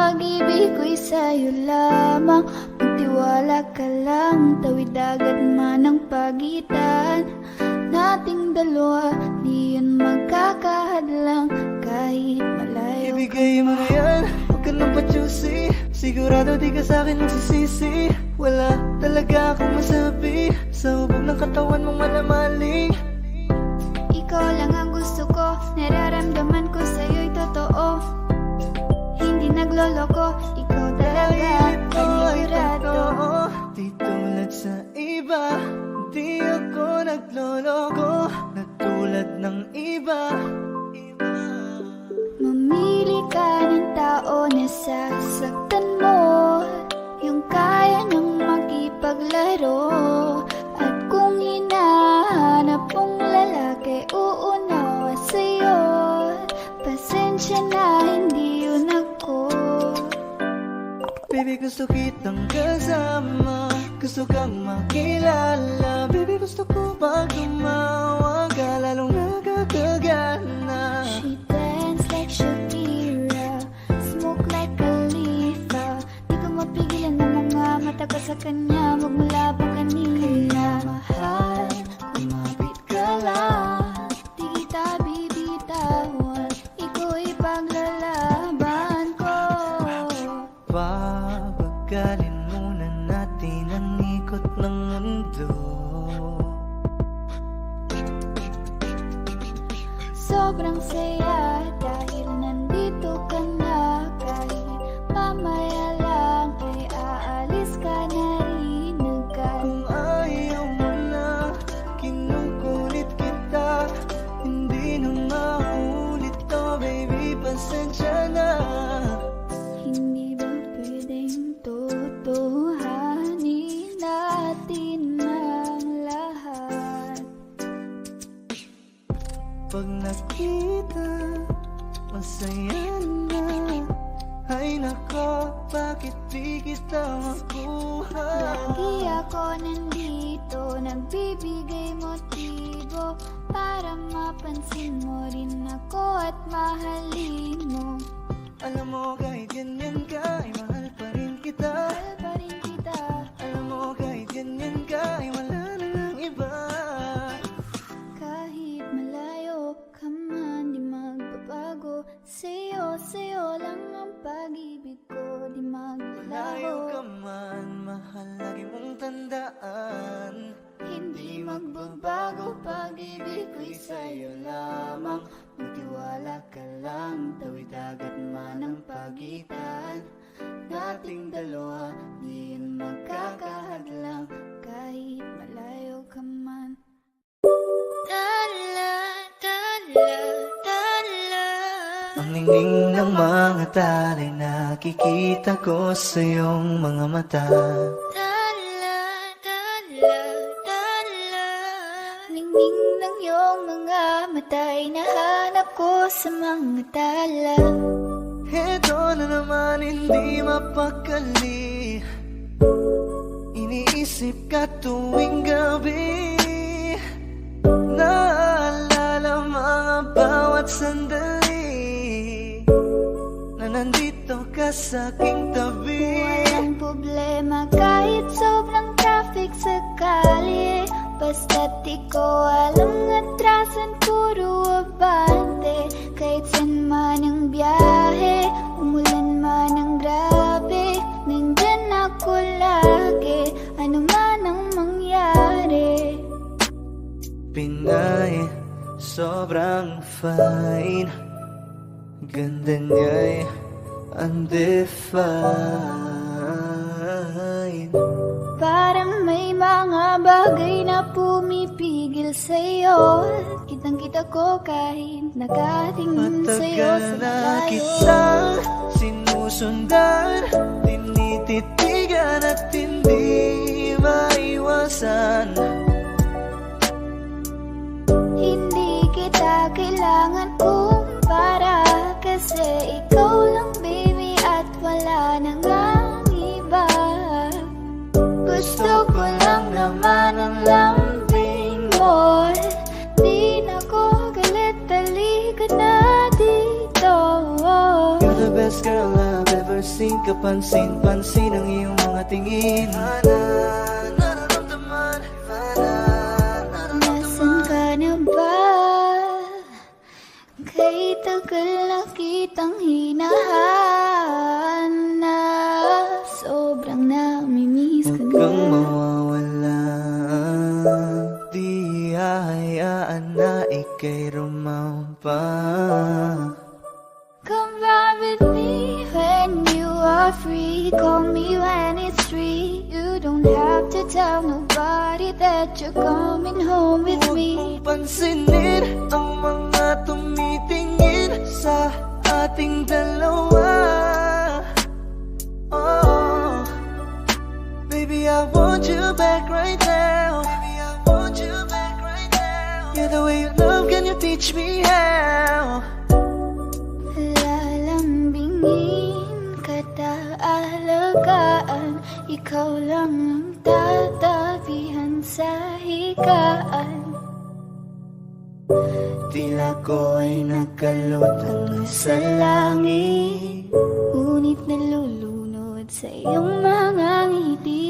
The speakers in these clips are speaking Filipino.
pag-ibig ko'y sa'yo lamang. Magtiwala ka lang, tawid dagat man ang pagitan nating dalawa, di yun magkakahadlang kahit malayo. Ibigay mo na yan, huwag ka nang pa-choosy. Sigurado di ka sa'kin magsisisi. Wala talaga akong masabi sa hubog ng katawan mong malamaling. Ikaw lang ang gusto ko, nararamdaman ko sa'yo'y totoo. Hindi nagloloko, ikaw talaga, panigurado. Di tulad sa iba, di ako nagloloko. Na tulad ng iba. Mamili ka ng tao na sasaktan mo, yung kaya niyang makipaglaro. At kung hinahanap mong lalaki, uunawa sa'yo. Pasensya na, hindi yun ako. Baby, gusto kitang kasama, gusto kang makilala. Baby, gusto ko pag tumawa ka, lalong nakakagana. She dance like Shakira, smoke like Khalifa. Di ko mapigilan ng mga mata ko sa kanya, magmula pa kanina. Mahal, lumapit ka lang, di kita bibitawan, iko'y paglalaban ko. Pabagalin muna natin ang ikot ng mundo. Sobrang saya dahil nandito ka na. Kahit mamaya lang ay aalis ka na rin agad. Kung ayaw mo na, kinukulit kita. Hindi na maulit to, baby, pasensya na. Hindi ba pwedeng totohanin natin ang lahat? Pag nakita, masaya na. Ay nako, bakit di kita makuha? Lagi ako nandito, nagbibigay motibo para mapansin mo rin ako at mahalin mo. Alam mo kahit ganyan ka, ay mahal pa rin kita. Mahal pa rin kita. Alam mo kahit ganyan ka, ay wala na ng iba. Kahit malayo ka man, di magbabago. Sa'yo lang ang pag-ibig ko, di Layo ka maglaho. man, mahal lagi mong tandaan. Hindi magbabago, pag-ibig ko'y sa'yo lamang. Magtiwala ka lang, tawid dagat man ang pagitan nating dalawa, di yun magkakahadlang kahit malayo ka man. Dala, dala, dala. Ang ningning ng mga talay, nakikita ko sa iyong mga mata. Dala, dala, dala. Ningning ng iyong mga mata'y nahanap ko sa mga tala. Heto na naman, hindi mapakali. Iniisip ka tuwing gabi. Naalala mga bawat sandali na nandito ka sa aking tabi. Walang problema kahit sobrang traffic sa kalye. Basta't ikaw alam atrasan, puro abante. Kahit saan man ang biyahe, umulan man ang grabe, nandyan ako lagi, ano man ang mangyari. Pinay, sobrang fine. Ganda niya'y undefined. Parang may mga bagay na pumipigil sa'yo. Kitang-kita ko kahit nakatingin sa'yo sa Matagal na malayo. kitang sinusundan, tinititigan at hindi maiwasan. Hindi kita kailangan kumpara, kasi ikaw lang baby at wala nang ang iba. Gusto ko lang naman ang lambing mo. Di na ko galit, halika na dito. You're the best girl I've ever seen. ka pansin-pansin ang iyong mga tingin. Nararamdaman, Nasaan ka na ba? Kay tagal na kitang hinahanap. Sobrang namimiss ko Huwag kang na. mawawala. Di hahayaan na ika'y rumampa. Come ride with me when you are free. Call me when it's free. You don't have to tell nobody that you're coming home with Huwag me. mong pansinin ang mga tumitingin sa ating dalawa. Oh, baby, I want you back right now. Baby, I want you back right now. Yeah, the way you love, can you teach me how? Lalambingin kita alagaan. Ikaw lang ang tatabihan sa higaan. Tila ko ay nakalutang sa langit, Ngunit nalulunod sa iyong mga ngiti.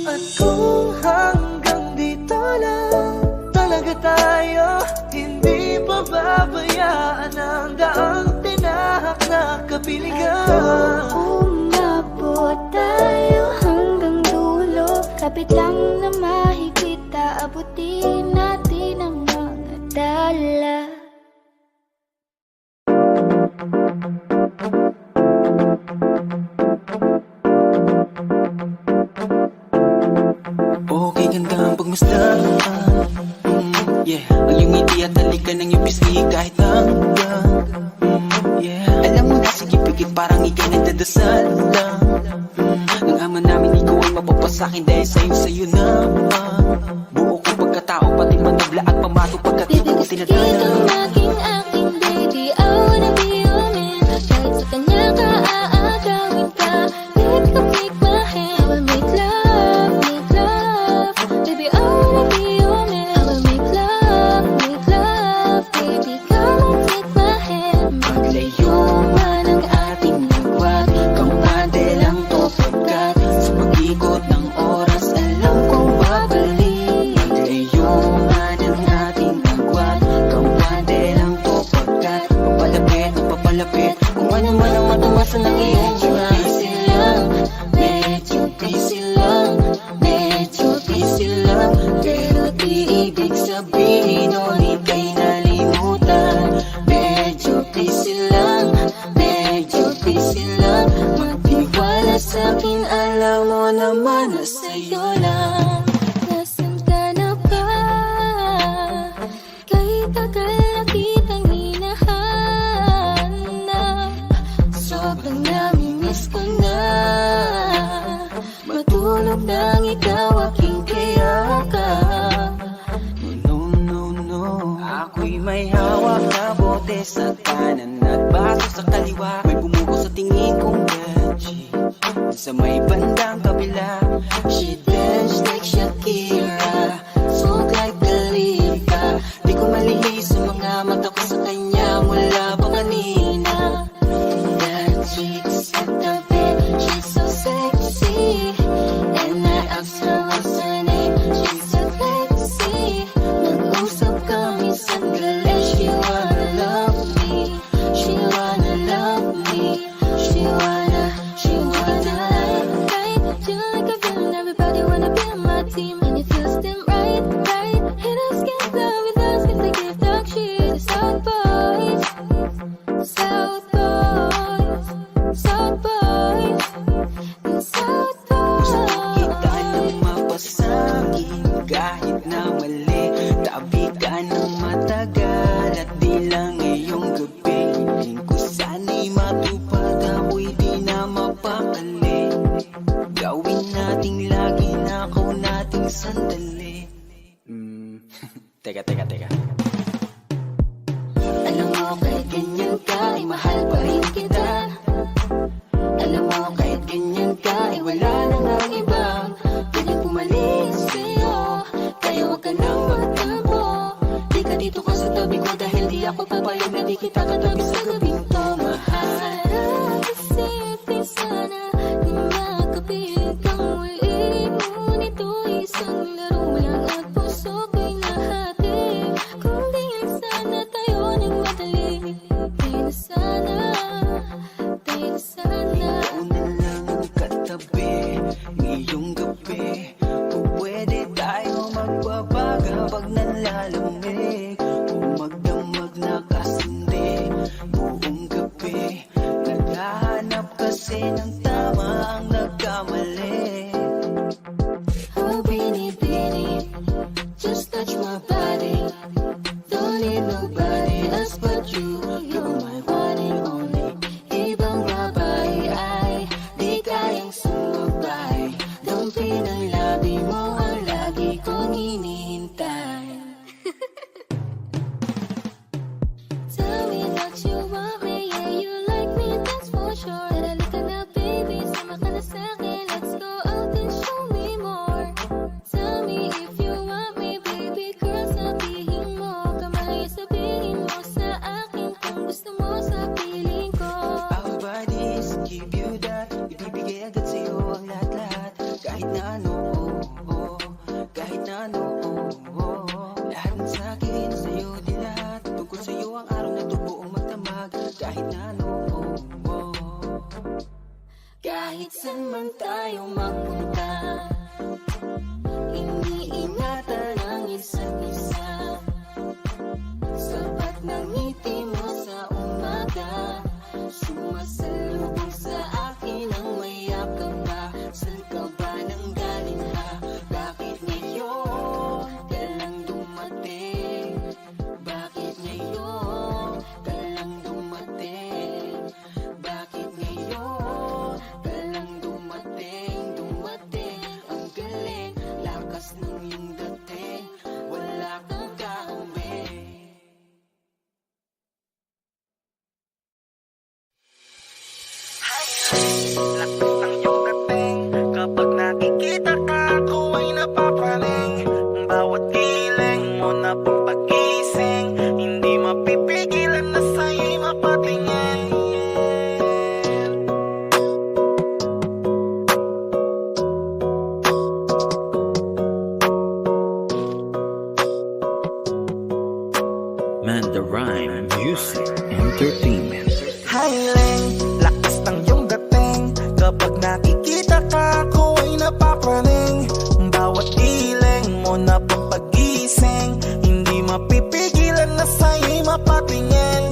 at kung hanggang dito lang talaga tayo, hindi pa babayaan ang daang tinahak na kapiligan. Umabot tayo hanggang dulo. Kapit lang na mahigpit, aabutin natin ang mga dala. Okay, ganda ang pagmasdan. Yeah, ang iyong ngiti at halikan ng iyong pisngi kahit hanggang yeah, alam mo na, sige pigit parang ikay nagdadasal lang. Ng ama namin ikaw ay mapapasakin dahil sa'yo na buo kong pagkatao, pati manabla at pamato pagkatito ko tinadala. Maging aking baby, I wanna be your man. Kahit sa kanya ka aagawin ka, baby, come take my hand. I will make love, baby, I wanna be your man. I will make love, baby, come and take my hand. Maglayo man ang ating lagwat, kampante lang to pagkat sa pag-ikot ng oras alam kong babalik. Maglayo man ang ating lagwat, kampante lang to pagkat papalapit at papalapit kung ano man ang matawasan ng iyong Busy lang, medyo busy lang, medyo busy lang, pero di ibig sabihin o ika'y nalimutan. Medyo busy lang, medyo busy lang, magtiwala sa'kin, alam mo naman na sa'yo lang. nasaan ka na ba? Kay tagal na kitang hinahanap. Sobrang namimiss ko na matulog nang ikaw aking kayakap. No, no, no, ako'y may hawak na bote sa kanan at baso sa kaliwa. May bumuko sa tingin kong gadget sa may bandang kabila. She dance like Shakira, smooth like Khalifa. Di ko malihis sa mga mata ko sa kanya mula pa kanina. That chick sa tabi, she's so sexy. And I asked her what's her name, she said Lexi. Nag-usap kami sandali, she wanna love me. She wanna love me. She wanna right. Feeling like a villain, everybody wanna be on my team. And it feels them right. Hit us, get love with us, give the gift of cheer. South boys, South boys, South boys, South Gusto boys. kita ng mapasangin kahit na mali. Tabi ka ng matagal at di lang ngayong gabi. Hiling ko sana'y matupad, ako'y di na mapakali. Gawin nating lagi na ako nating sandali. Teka. Alam mo kahit ganyan ka, ay mahal pa rin kita. Alam mo kahit ganyan ka, ay wala na nga ibang pwedeng pumalis sa'yo. Kaya huwag ka nang magtampo. Di ka dito ka sa tabi ko dahil di ako papayag na di kita katabi sa gabing to, mahal. Sarap isipin sana Kasi ng tama ang nagkamali. Oh, Bini, just touch my body. Don't need nobody else but you. You're my one and only. Ibang babae ay di kayang sumabay. Dampi ng labi mo ang lagi kong hinihintay. Tell me that you want me, yeah, you like me, that's for sure. Halika na baby, sama ka na sa'kin. Let's go out and show me more. Tell me if you want me, baby girl, sabihin mo. Kamay sabihin mo sa akin kung gusto mo sa piling ko. Our bodies give you that. Ibibigay agad sa'yo ang lahat-lahat. Kahit na ano, kahit na ano, lahat ng sa'kin sa'yo di lahat. Tungkol sa'yo ang araw na to buong magdamag. Kahit na ano, Kahit saan man tayo magpunta, iniingatan ang isa't isa. Sapat ng ngiti mo sa umaga, sumasalubong sa akin ang mayakap ka. Saan ka ba nang galing ha? Bakit ngayon ka lang dumating? Bakit ngayon ka lang dumating? Bakit ngayon ka lang dumating? Dumating ang galing, lakas ng iyong dating. Wala kang kahambing. Lakas ng iyong dating. Kapag nakikita ka, ako ay napapraning. Bawat giling mo na pampagising, hindi mapipigilan na sa'yo'y mapatingin. Mandarine Music Entertainment. Highling, lakas ng iyong dating. Kapag nakikita ka, ako ay napapraning. Bawat giling mo na pampagising, hindi mapipigilan na sa'yo'y mapatingin.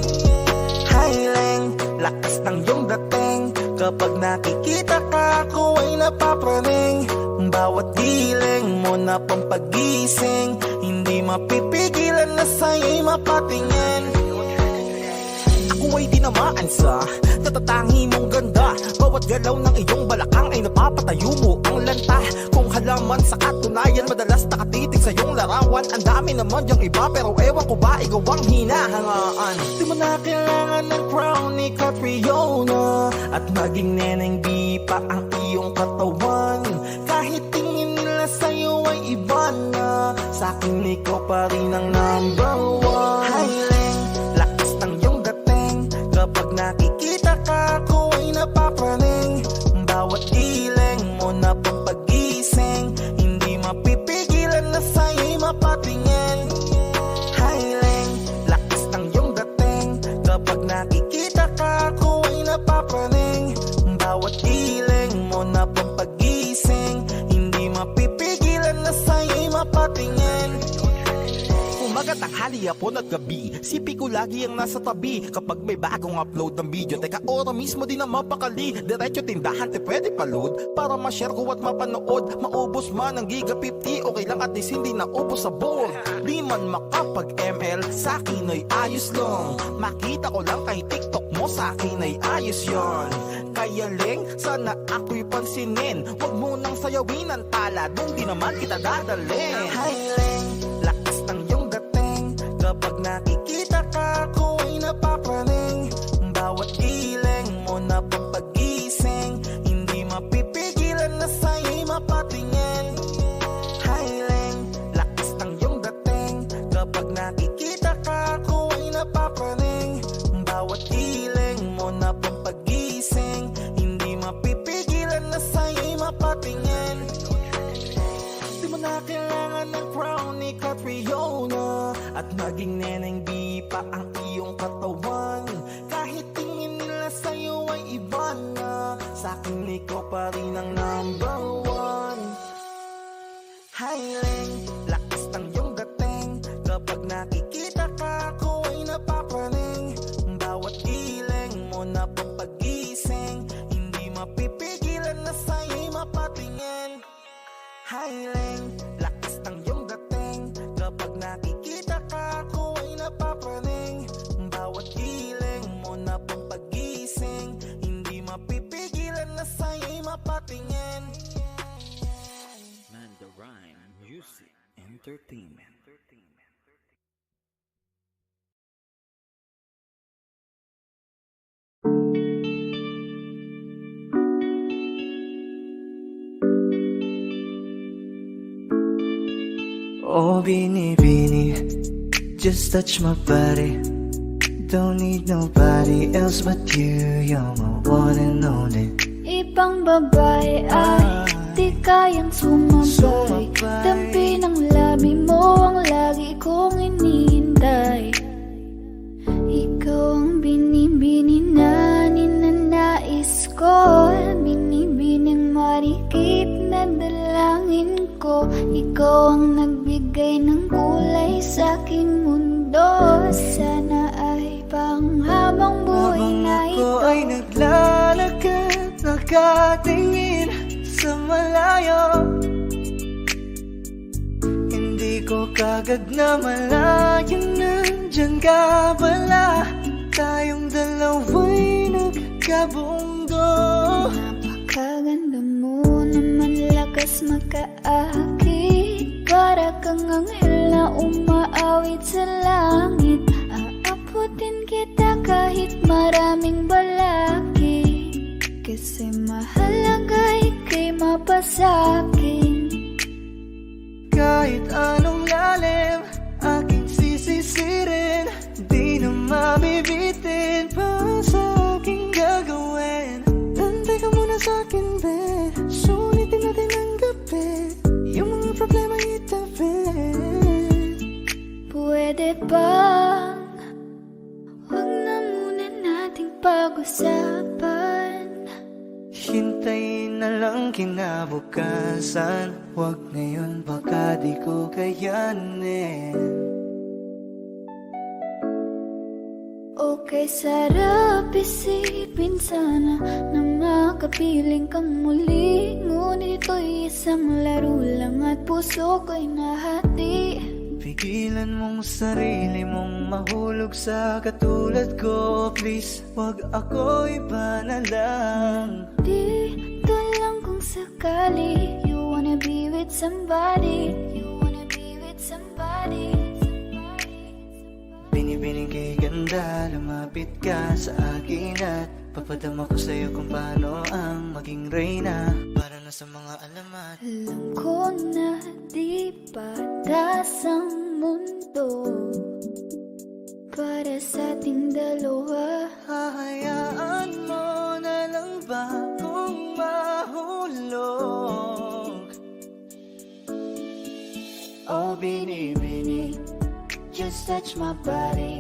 Highling, lakas ng iyong dating. Kapag nakikita ka, ako ay napapraning. Bawat giling mo na pampagising, hindi mapipigilan na sa'yo'y mapatingin. Ako ay tinamaan sa natatangi mong ganda. Bawat galaw ng iyong balakang ay napapatayo mo ang lanta. Kung halaman sa katunayan, madalas nakatitig sa iyong larawan. Ang dami naman yung iba, pero ewan ko ba ikaw ang hinahangaan. Di mo na kailangan ng crown ni Catriona, at maging neneng di pa ang iyong katawan. Kahit tingin nila sa'yo ay iba na, sa'kin ikaw pa rin ang number one. Highling, lakas ng iyong dating. Kapag nakikita ka, ako ay napapraning. Bawat giling mo na pampagising, hindi mapipigilan na sa'yo'y mapatingin. Highling, lakas ng iyong dating. Kapag nakikita ka, ako ay napapraning. Bawat giling mo na pampagising, hindi mapipigilan na sa'yo'y mapatingin. Umaga, tanghali, hapon at gabi, sipi ko lagi ang nasa tabi. Kapag may bagong upload ng video, teka ora mismo din na mapakali. Diretso tindahan, te pwede pa-load para ma-share ko at mapanood. Maubos man ang giga 50, okay lang at least hindi naubos sa board. Di man makapag ML, sa'kin ay ayos lang. Makita ko lang kay TikTok mo, sa'kin ay ayos yon. Kaya Leng, sana ako'y pansinin. Huwag mo nang sayawin ang tala, doon di naman kita dadalhin. Hi Leng, lakas ng iyong dating. Kapag nakikita ka, ako ay napapraning. Bawat giling mo na pampagising, hindi mapipigilan na sa'yo'y mapatingin. Highling, lakas ng iyong dating. Kapag nakikita ka, ako ay napapraning. Bawat giling mo na pampagising, hindi mapipigilan na sa'yo'y mapatingin. Di mo na kailangan ng crown ni Catriona, at maging neneng di pa ang iyong katawan. Kahit tingin nila sa'yo ay iba na, sa'kin ikaw pa rin ang number one. Highling, lakas ng iyong dating. Kapag nakikita ka, ako ay napapraning. Bawat giling mo na pampagising, hindi Highling, lakas ng iyong dating. Kapag nakikita ka, ako ay napapraning. Bawat giling mo na pang pagising, hindi mapipigilan na sa'yo'y mapatingin. Mandarine Music Entertainment. Oh, Bini, just touch my body. Don't need nobody else but you. You're my one and only. Ibang babae ay di kayang sumabay. Dampi ng labi mo ang lagi kong inihintay. Ikaw ang binibini na ninanais ko. Binibining marikit na dalangin ko. Ikaw ang nagbigay ng kulay sa aking mundo. Sana ay panghabang buhay na Habang ito. ako ay naglalakad, nakatingin sa malayo, hindi ko kagad na malayan nandyan ka pala. Tayong dalawa'y nagkabundo. Napakaganda mo naman, lakas makaakit. Para kang anghel na umaawit sa langit. Aabutin kita kahit maraming balakid. Kasi mahalaga ika'y mapasakin. Kahit anong lalim, aking sisisirin. Di na mabibitin pa sa aking gagawin. Nantay ka muna sa'kin, be. Sulitin natin ang gabi. Yung mga problema itabi. Pwede bang huwag na muna nating pag-usapan? Hintayin na lang kinabukasan. Huwag ngayon, baka di ko kayanin. Okay, sarap isipin sana na makapiling kang muli. Ngunit ito'y isang laro lang at puso ko'y nahati. Pigilan mong sarili mong mahulog sa katulad ko. Please, wag ako, iba na lang. Dito lang kung sakali you wanna be with somebody. You wanna be with somebody. Binibining kay ganda, lumapit ka sa akin at papadama ko sa'yo kung paano ang maging reyna. Para na sa mga alamat. Alam ko na di patas ang mundo para sa ating dalawa. Hahayaan mo na lang ba kung mahulog? Oh, Bini, just touch my body.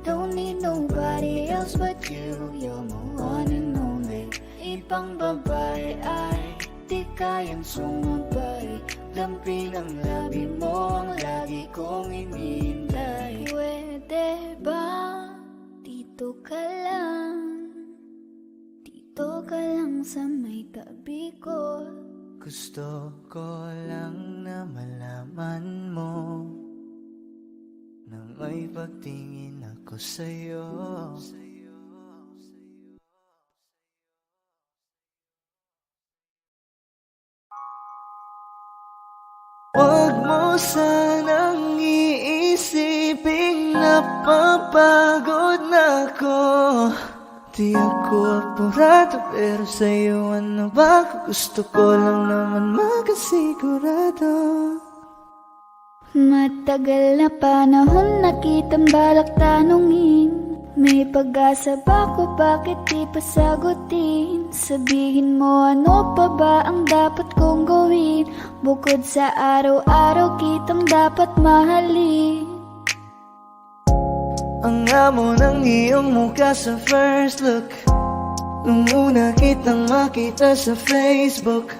Don't need nobody else but you. You're my one and only. Ibang babae ay di kayang sumabay. Dampi ng labi mo ang lagi kong inihintay. Pwede ba dito ka lang? Dito ka lang sa may tabi ko. Gusto ko lang na malaman mo na may pagtingin ako sa'yo. Huwag mo sanang iisiping napapagod na ako. Di ako apurado, pero sa'yo ano ba? Gusto ko lang naman makasigurado. Matagal na panahon na kitang balak tanungin. May pag-asa ba ko, bakit di pa sagutin? Sabihin mo ano pa ba ang dapat kong gawin? Bukod sa araw-araw kitang dapat mahalin. Ang amo ng iyong mukha sa first look, nung una kitang makita sa Facebook.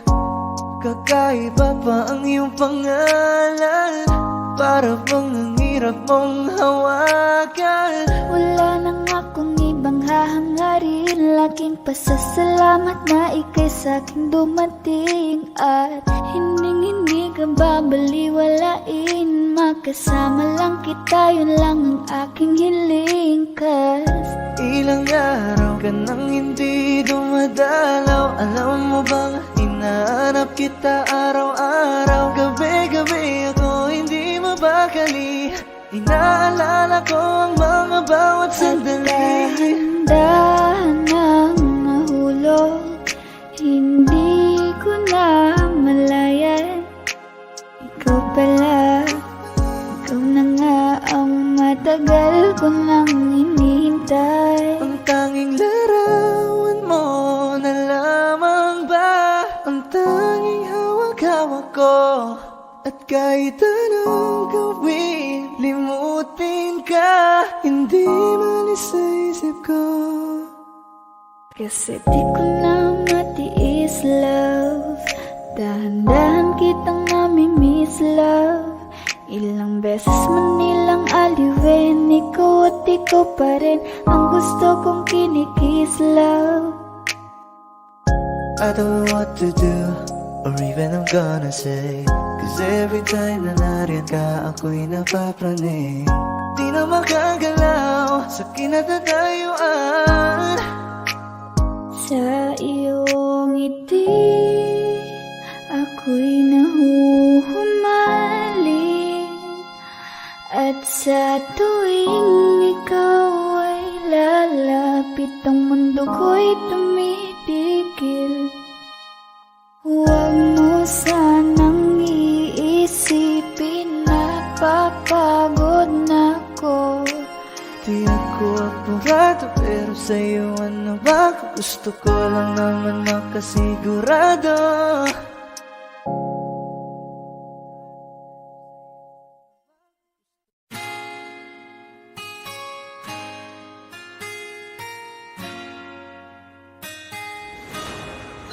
Kakaiba pa ang iyong pangalan, para bang ang hirap mong hawakan. Wala nang akong ibang hahanga nga rin laking pasasalamat na ika'y sa'king dumating. At hindi ka babaliwalain, makasama lang kita, yun lang ang aking hiling. Cause ilang araw ka nang hindi dumadalaw. Alam mo bang hinahanap kita araw-araw? Gabi-gabi ako hindi mabakali, inaalala ko ang mga bawat sandali. dahan-dahan nang nahulog, hindi ko na malayan. Ikaw pala, ikaw na nga ang matagal ko nang hinihintay. Ang tanging larawan mo na lamang ba ang tanging hawak-hawak ko? At kahit anong gawin, limutin ka, hindi malis sa isip ko. Kasi di ko na matiis, love. Dahan-dahan kitang namimiss, love. Ilang beses man nilang aliwin, ikaw at ikaw pa rin ang gusto kong kinikiss, love. I don't know what to do, or even I'm gonna say, cause every time na nariyan ka, ako'y napapraning. Di na makagalaw sa kinatatayuan. Sa iyong ngiti, ako'y nahuhumaling. At sa tuwing ikaw ay lalapit, ang mundo ko'y tumitigil. Huwag mo sanang iisipin na papagod na ko. Di ako apurado, pero sa'yo ano ba? Gusto ko lang naman makasigurado.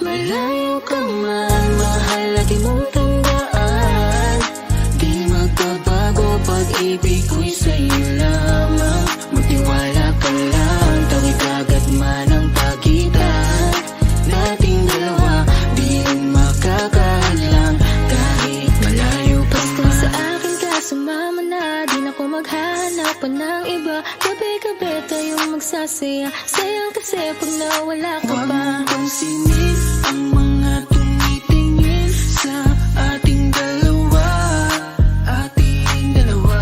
Malayo ka man, mahal at di mong tandaan. Di magbabago, pag-ibig ko'y sa'yo lamang. Magtiwala ka lang, tawid agad man ang pagitan nating dalawa, di yun makakahadlang kahit malayo ka man. Kung sa akin ka sumama na, di na ko maghanap pa ng iba. Gabi-gabi tayong magsasaya, sayang kasi pag nawala ka Huwag pa. mong pansinin ang mga tumitingin sa ating dalawa, ating dalawa.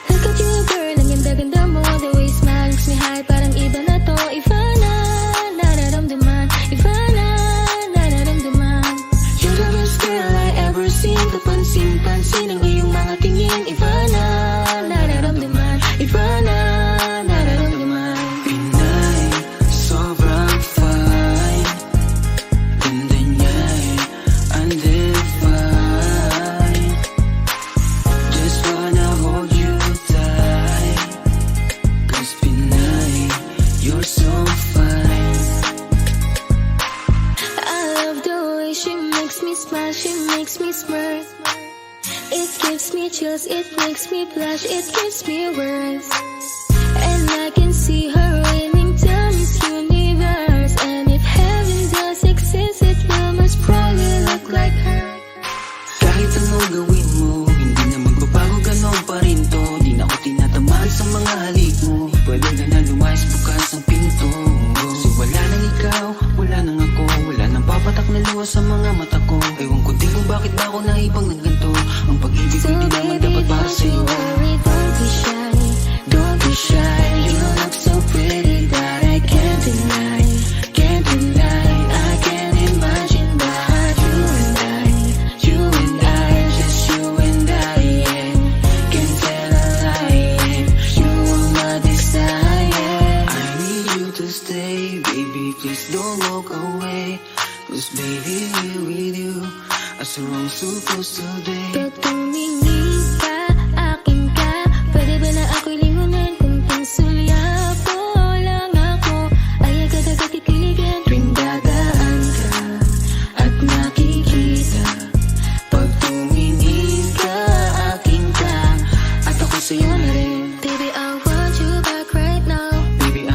Look at you girl, ang ganda-ganda mo. The way you smile makes me high, parang iba na to. Iba na, nararamdaman. Iba na, nararamdaman. You're the best girl I ever seen. Kapansin-pansin ang iyong mga tingin. Iba na, nararamdaman. Iba na, nararamdaman. Pinay, sobrang fine. Ganda niya'y undefined. Just wanna hold you tight. Cause Pinay, you're so fine. I love the way she makes me smile, she makes me smirk. It gives me chills, it makes me blush, it gives me words. And I can see her winning down this universe. And if heaven does exist, it will most probably look like her. Kahit anong gawin mo, hindi na magbabago, ganon pa rin to. Di na ako tinatamaan sa mga halik mo. Pwede ka na lumayas, bukas ang pinto. Kasi wala nang ikaw, wala nang ako, wala nang papatak na luha sa mga mata ko. Ewan ko din kung bakit ba ako naibang ng ganito. Ang pag-ibig ko So hindi naman baby, dapat para don't you sa'yo. worry, don't be shy. Don't be shy, you look so pretty that I can't deny, can't deny. I can't imagine but you and I, just you and I, yeah. Can't tell a lie, yeah. You are my desire. I need you to stay, baby, please don't walk away. Cause baby, here with you, as wrong supposed to be. Pag tumingin ka, akin ka, pwede ba na ako'y lingunin? Kung pansulyapo lang ako, ay agad-agad kikiligan. Tuwing dadaan ka at nakikita, pag tumingin ka, akin ka, at ako sa'yo na rin. Baby, I want you back right now. Baby, I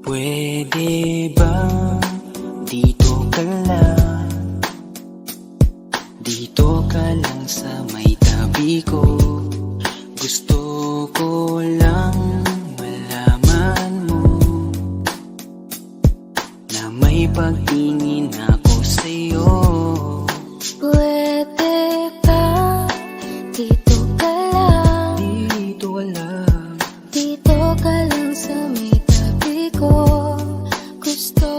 Pwede ba dito ka lang? Dito ka lang sa may tabi ko. Gusto ko lang malaman mo na may pagtingin ako sa'yo. Pwede ba dito ka lang? Dito lang, Dito ka lang sa may tabi ko. Gusto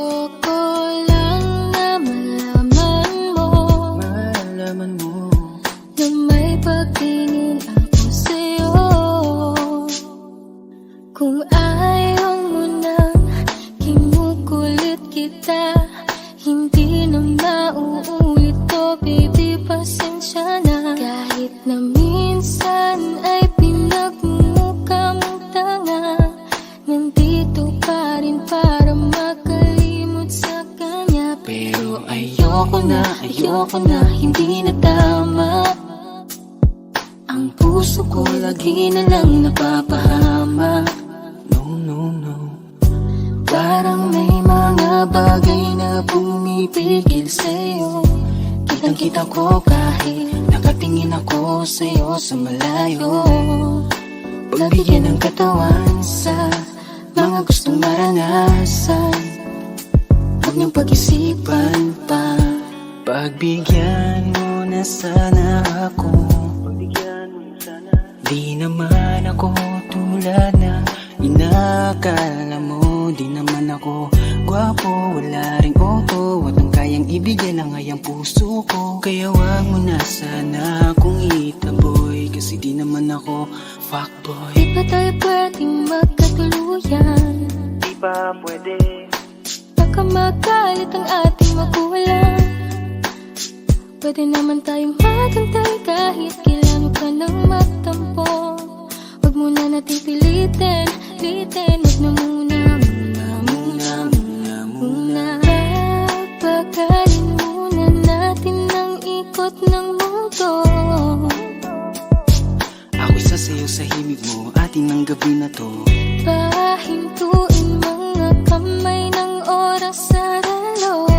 ko lang na malaman mo malaman mo. na may pagtingin ako sa'yo. Kung ayaw mo nang kinukulit kita, hindi na mauulit to, baby, pasensya na. Kahit na minsan ay pinagmumukha mong tanga, nandito pa rin para makalimot sa kanya. Pero ayoko na, hindi na tama. Ang puso ko lagi na lang napapahamak. No. Parang may mga bagay na pumipigil sa'yo. Kitang-kita ko kahit Nakatingin ako sa'yo sa malayo. pagbigyan ng katawan sa mga gustong maranasan. Huwag niyong pag-isipan pa. Pagbigyan mo na sana ako. Di naman ako tulad na inakala mo. Di naman ako gwapo, wala ring auto, at ang kayang ibigay lang ay ang puso ko. Kaya wag mo na sana akong itaboy, kasi di naman ako fuckboy. Di ba tayo pwedeng magkatuluyan? Di ba pwede? Baka magalit ang ating magulang. Pwede naman tayong magantay kahit kailan ka nang magtampo. Huwag mo na natin pilitin. Huwag na muna. Papagalin muna natin ang ikot ng mundo. Ako isa sa'yo sa himig mo, ating ng gabi na to. Pahintuin mga kamay ng oras sa relo.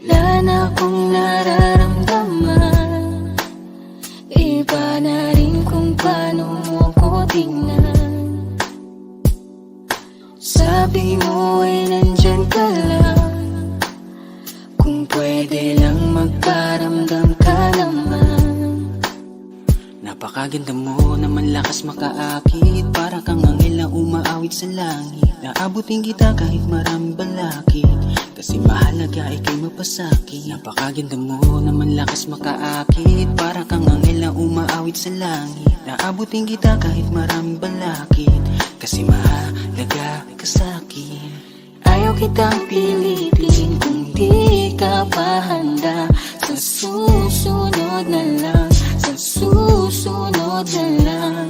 Wala na akong nararamdaman. Iba na rin kung paano mo ko tingnan. Sabi mo ay nandyan ka lang. Kung pwede lang magparamdam ka naman. Napakaganda mo naman, lakas makaakit. Para kang anghel na umaawit sa langit. Naabutin kita kahit maraming balakid, kasi mahalaga ikay mapasakit. Napakaganda mo naman, lakas makaakit. Para kang anghel na umaawit sa langit. Naabutin kita kahit maraming balakid, kasi mahalaga ka sa'kin. Ayaw kitang pilitin kung di ka pa handa. Sa susunod na lang, sa susunod na lang.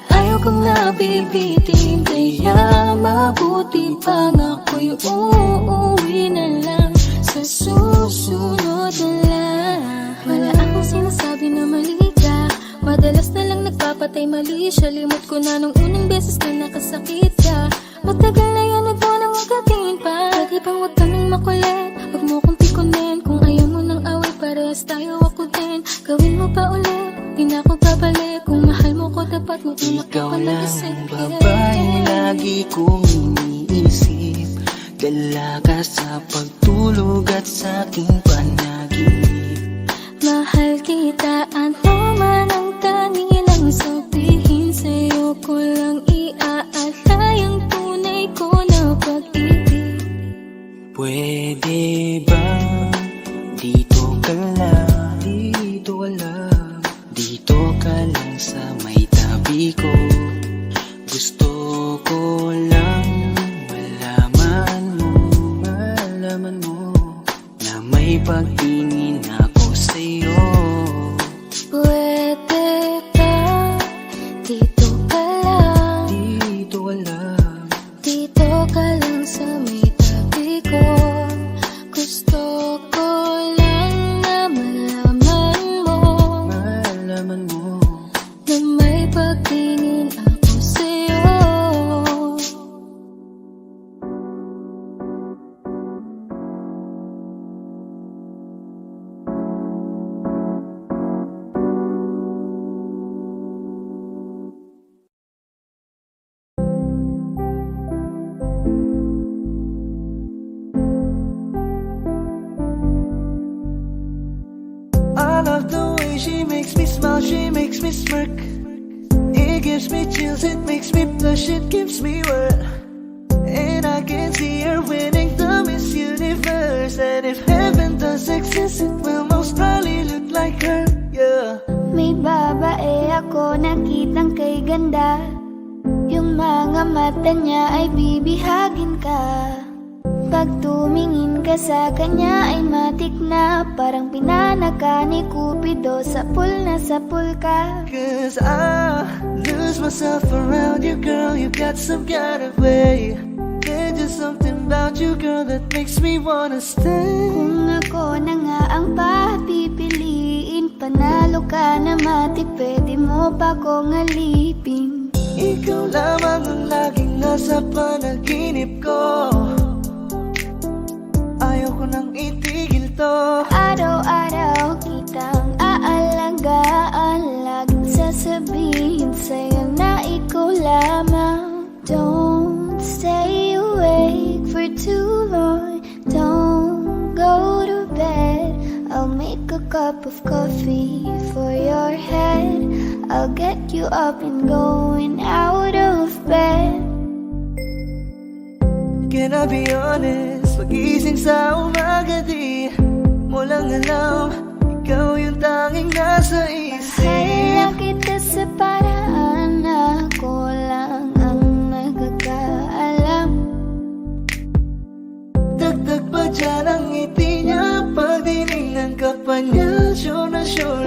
Ayaw kong nabibitin, kaya mabuti pang ako'y uuwi na lang. Sa susunod na lang. Wala akong sinasabi na mali ka. Madalas na lang nagpapatay mali siya. Limot ko na nung unang beses na nakasakit ka. Matagal na yan, huwag mo nang ugatin pa. Pwede bang huwag ka nang makulit? Huwag mo kong pikunin. Kung ayaw mo nang away, parehas tayo ako din. Gawin mo pa ulit, di na ako babalik. Kung mahal mo ko, dapat mo Ikaw lang babaeng lagi kong iniisip. Dala ka sa pagtulog at sa aking panaginip. Mahal kita, ano man ang kanilang sabihin. Sa'yo ko lang iaalay ang tunay ko na pag-ibig. Pwede ba dito ka lang? Dito lang. Dito ka lang sa may tabi ko. Gusto ko lang malaman mo na may pagtingin ako sa'yo. Pwede ba dito ka lang? Dito lang. Dito ka lang sa may tabi ko. Gusto ko lang na malaman mo Malaman mo na may pagtingin smile, she makes me smirk. It gives me chills, it makes me blush, it gives me worth. And I can see her winning the Miss Universe. And if heaven does exist, it will most probably look like her, yeah. May babae ako nakitang kay ganda. Yung mga mata niya ay bibihagin ka. Pag tumingin ka sa kanya ay matik na. Parang pinanaka ni Cupido, sapul na sapul ka. Cause I lose myself around you, girl. You got some kind of way. There's just something about you, girl, that makes me wanna stay. Kung ako na nga ang papipiliin, panalo ka na matik, pwede mo pa kong alipin. Ikaw lamang ang laging nasa panaginip ko. Ayaw ko nang itigil to. Araw-araw kitang aalagaan, laging sasabihin sa'yo na ikaw lamang. Don't stay awake for too long, don't go to bed. I'll make a cup of coffee for your head. I'll get you up and going out of bed. Can I be honest? Pag-ising sa umaga di mo lang alam, ikaw yung tanging nasa isip. Kaya kita sa paraan na ako lang ang nagkakaalam. Dagdag pa dyan ang ngiti niya, pag tinignan ka pa niya, sure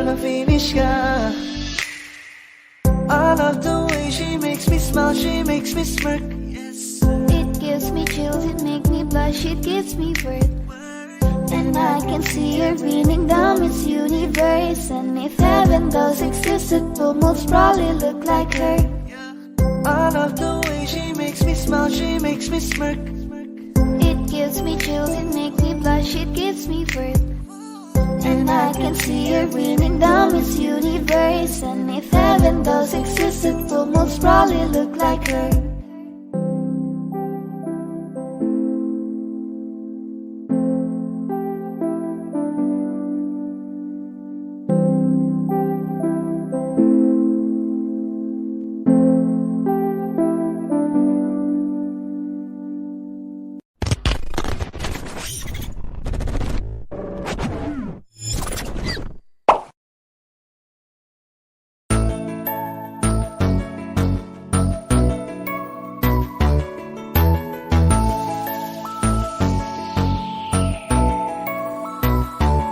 na finish ka. I love the way she makes me smile, she makes me smirk. Yes. It gives me chills, it makes me blush, it gives me worth. And I can see her winning the Miss Universe. And if heaven does exist, it will most probably look like her. I love the way she makes me smile, she makes me smirk. It gives me chills, it makes me blush, it gives me worth. And I can see her winning the Miss Universe. And if heaven does exist, it will most probably look like her.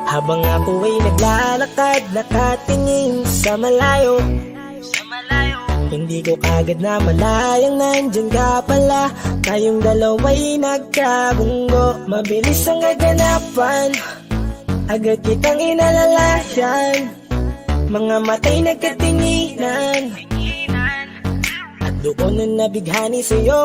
Habang ako ay naglalakad, nakatingin sa malayo, hindi ko kagad na malayang nandyan ka pala. Tayong dalawa'y nagkabunggo, mabilis ang aganapan, agad kitang inalalayan. Mga mata'y nagkatinginan, at doon na nabighani sa'yo.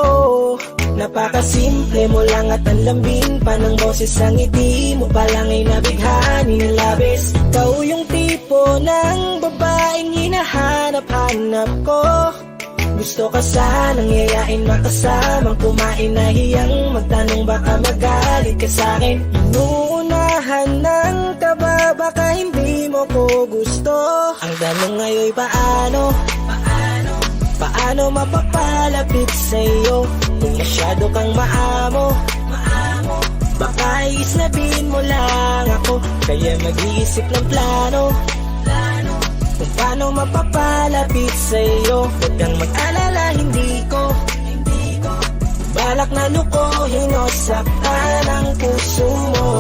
Napakasimple mo lang at ang lambing pa ng boses, ang ngiti mo pa lang ay nabighani ng labis. Ikaw yung tipo ng babaeng hinahanap-hanap ko. Gusto ka sanang yayain, makasamang kumain, nahiyang magtanong baka magalit ka sa'kin. Inuunahan ng kaba, baka hindi mo ko gusto. Ang tanong ngayon'y paano? Paano mapapalapit sa'yo kung masyado kang maamo? Baka iisnabin mo lang ako, kaya mag-iisip ng plano kung paano mapapalapit sa'yo. Huwag kang mag-alala, hindi ko balak na lukuhin o saktan ang puso mo.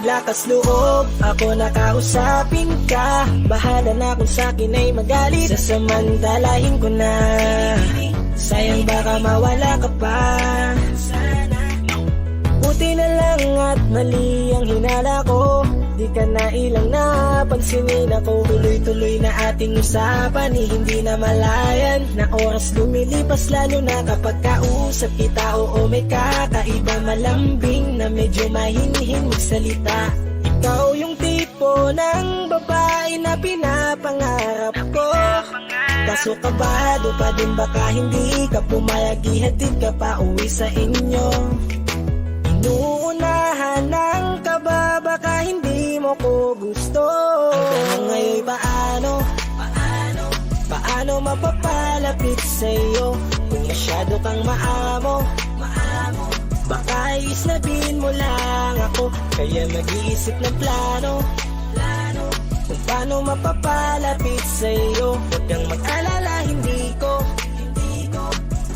Lakas loob, ako nakausapin ka. Bahala na kung sa'kin ay magalit, sasamantalahin ko na. Sayang baka mawala ka pa. Buti na lang at mali ang hinala ko, di ka na ilang napansinin ako. Tuloy-tuloy na ating usapan, hindi na malayan. Na oras lumilipas lalo na kapag kausap kita. Oo, may kakaiba, malambing na medyo mahinihin magsalita. Ikaw yung tipo ng babae na pinapangarap ko. Kaso kabado pa din baka hindi ka pumayag, ihatid ka pa uwi sa inyo. Inuunahan ng kaba, baka hindi mo ko gusto. Ang tanong ngayon paano? Paano mapapalapit sa'yo kung masyado kang maamo? Baka isnabin mo lang ako, kaya mag-iisip ng plano kung paano mapapalapit sa'yo. Huwag kang mag-alala, hindi ko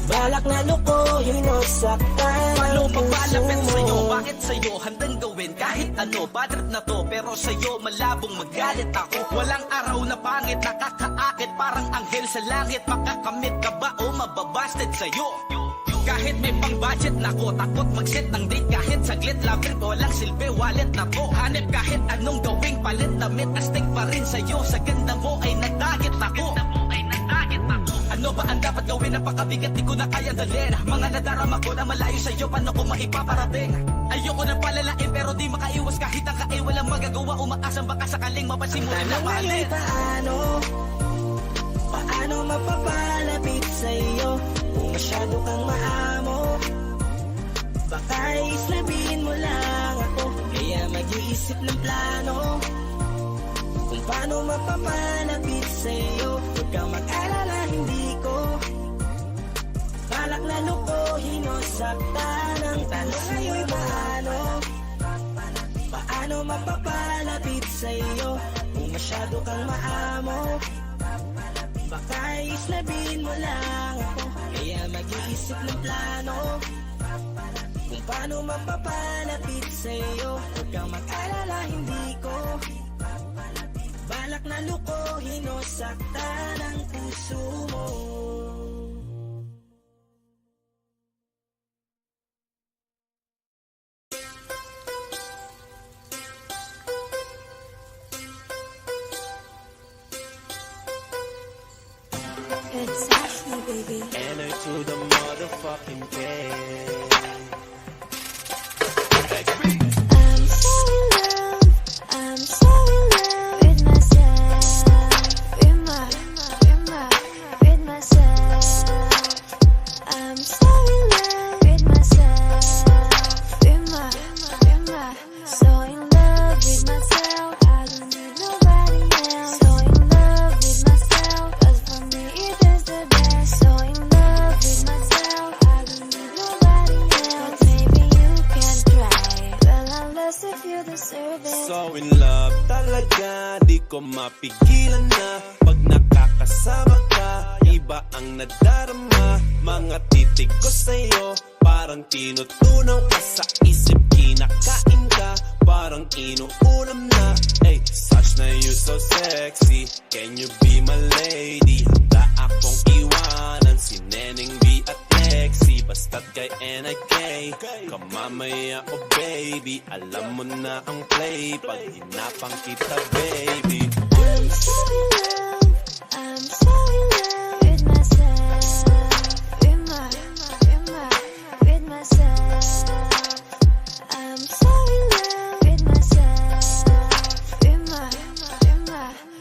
balak na lukohin o saktan Paano ang puso papalapit sa'yo? mo. Bakit sa'yo? Handang gawin kahit ano. Bad trip na to, pero sa'yo malabong magalit ako. Walang araw na pangit, nakakaakit parang anghel sa langit. Makakamit ka ba o mababasted sa'yo? Kahit may pang budget na ko, takot mag-set ng date kahit saglit. Love trip, walang silbi, wallet na to. Hanip kahit anong gawing palit, damit astig pa rin sa'yo. Sa ganda mo ay nagdagit ako. Ano ba ang dapat gawin? Napakabigat, di ko na kaya dalhin. Mga nadarama ko na malayo sa'yo, paano ko maipaparating? Ayoko na palalain pero di makaiwas kahit ang kain. Walang magagawa, umaasang baka sakaling mapansin mo rin na Tanong ngayon mahalin. paano mapapalapit sa'yo kung masyado kang maamo? Baka islabin mo lang ako, kaya mag-iisip ng plano kung paano mapapalapit sa'yo. Huwag kang mag-alala, hindi ko balak na lukohin o saktan ang tanong ngayon paano mapapalapit sa'yo kung masyado kang maamo? Baka islabin mo lang ako, kaya mag-iisip ng plano kung paano mapapalapit sa'yo. Huwag kang mag-alala, hindi ko balak na lukohin o saktan ang puso mo. It's Ashley, baby. Enter to the motherfucking game. I'm so in love. I'm so in love with myself. With myself. I'm so in love with myself. So in love with myself. I don't need nobody else. So in love with myself. 'Cause for me it is the best. So in love with myself. I don't need nobody else. But maybe you can try. Well, unless if you deserve it. So in love talaga, di ko mapigilan na. Pag nakakasama ka, iba ang nadarama. Mga titig ko sa'yo, parang tinutunaw ka sa isip. Kinakain ka, parang inuulam na. Ay, such na you so sexy. Can you be my lady? Handa akong iwanan si Neneng B at Lexi. Basta't kay NIK, kamamaya o baby. Alam mo na ang play pag hinapang kita baby. I'm so in love. I'm so in love with myself. With myself. I'm so in love with myself.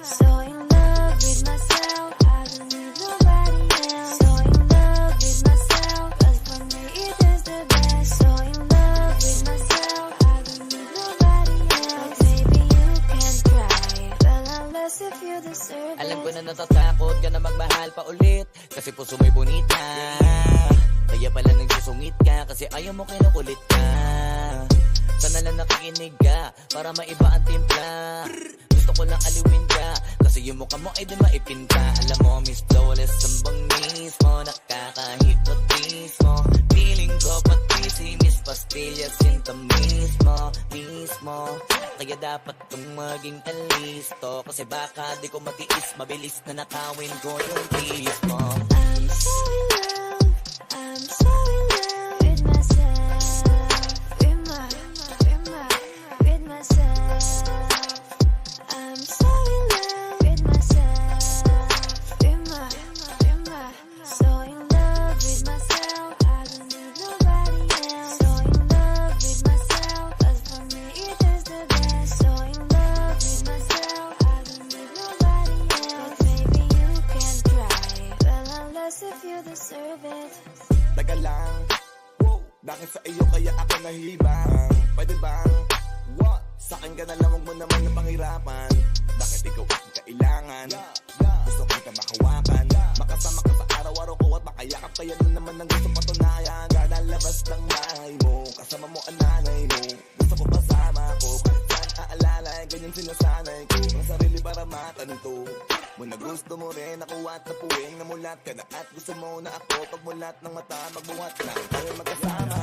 So in love with myself. I don't need nobody else. So in love with myself. 'Cause for me it is the best. So in love with myself. I don't need nobody else. Maybe you can try. Well, unless if you deserve it. Alam ko na natatakot ka na magmahal pa ulit, kasi puso mo'y bonita. Kaya pala nagsusungit ka, kasi ayaw mo kinukulit ka. Sana lang nakikinig ka, para maiba ang timpla. Gusto ko lang aliwin ka, kasi yung mukha mo ay di maipinta. Alam mo, Miss Flawless, ang bangis mo, nakaka-hypnotize mo. Feeling ko pati si Miss Pastillas, sinta mismo. Kaya dapat kong maging kalisto, kasi baka di ko matiis, mabilis na nakawin ko yung kiss mo. I'm so in love. I'm so in love with myself. With myself. I'm so in love with myself. So in love with myself. I don't need nobody else. So in love with myself. 'Cause for me it is the best. So in love with myself. I don't need nobody else. But maybe you can try. teka lang. Wow, bakit sa iyo kaya ako nahibang? Pwede bang, what? Sa akin ka na lang, huwag mo naman na pangirapan. Bakit ikaw ang kailangan? Gusto kita makawakan, makasama ka sa araw-araw ko at makayakap. Kaya na naman ang gusto patunayan. Lalabas ng bahay mo, kasama mo ang nanay mo. Gusto ko kasama ko, kahit saan aalala, ganyan sinasanay ko ang sarili para matanto. Muna gusto mo rin ako at napuwing namulat ka na. At gusto mo na ako pagmulat ng mata, magbuhat lang tayo magkasama.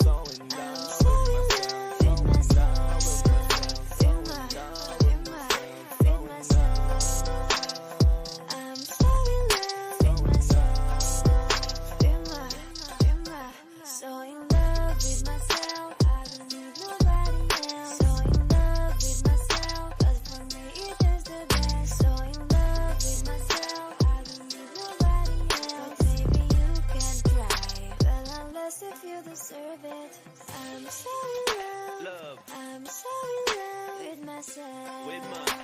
So in love with myself, so in love with myself, I'm so in love with myself. So in love with myself, I don't need nobody else. So in love with myself, 'cause for me it is the best. So in love with myself, I don't need nobody else. But maybe you can try, well unless if you deserve it. I'm so in love. I'm so in love with myself. With myself.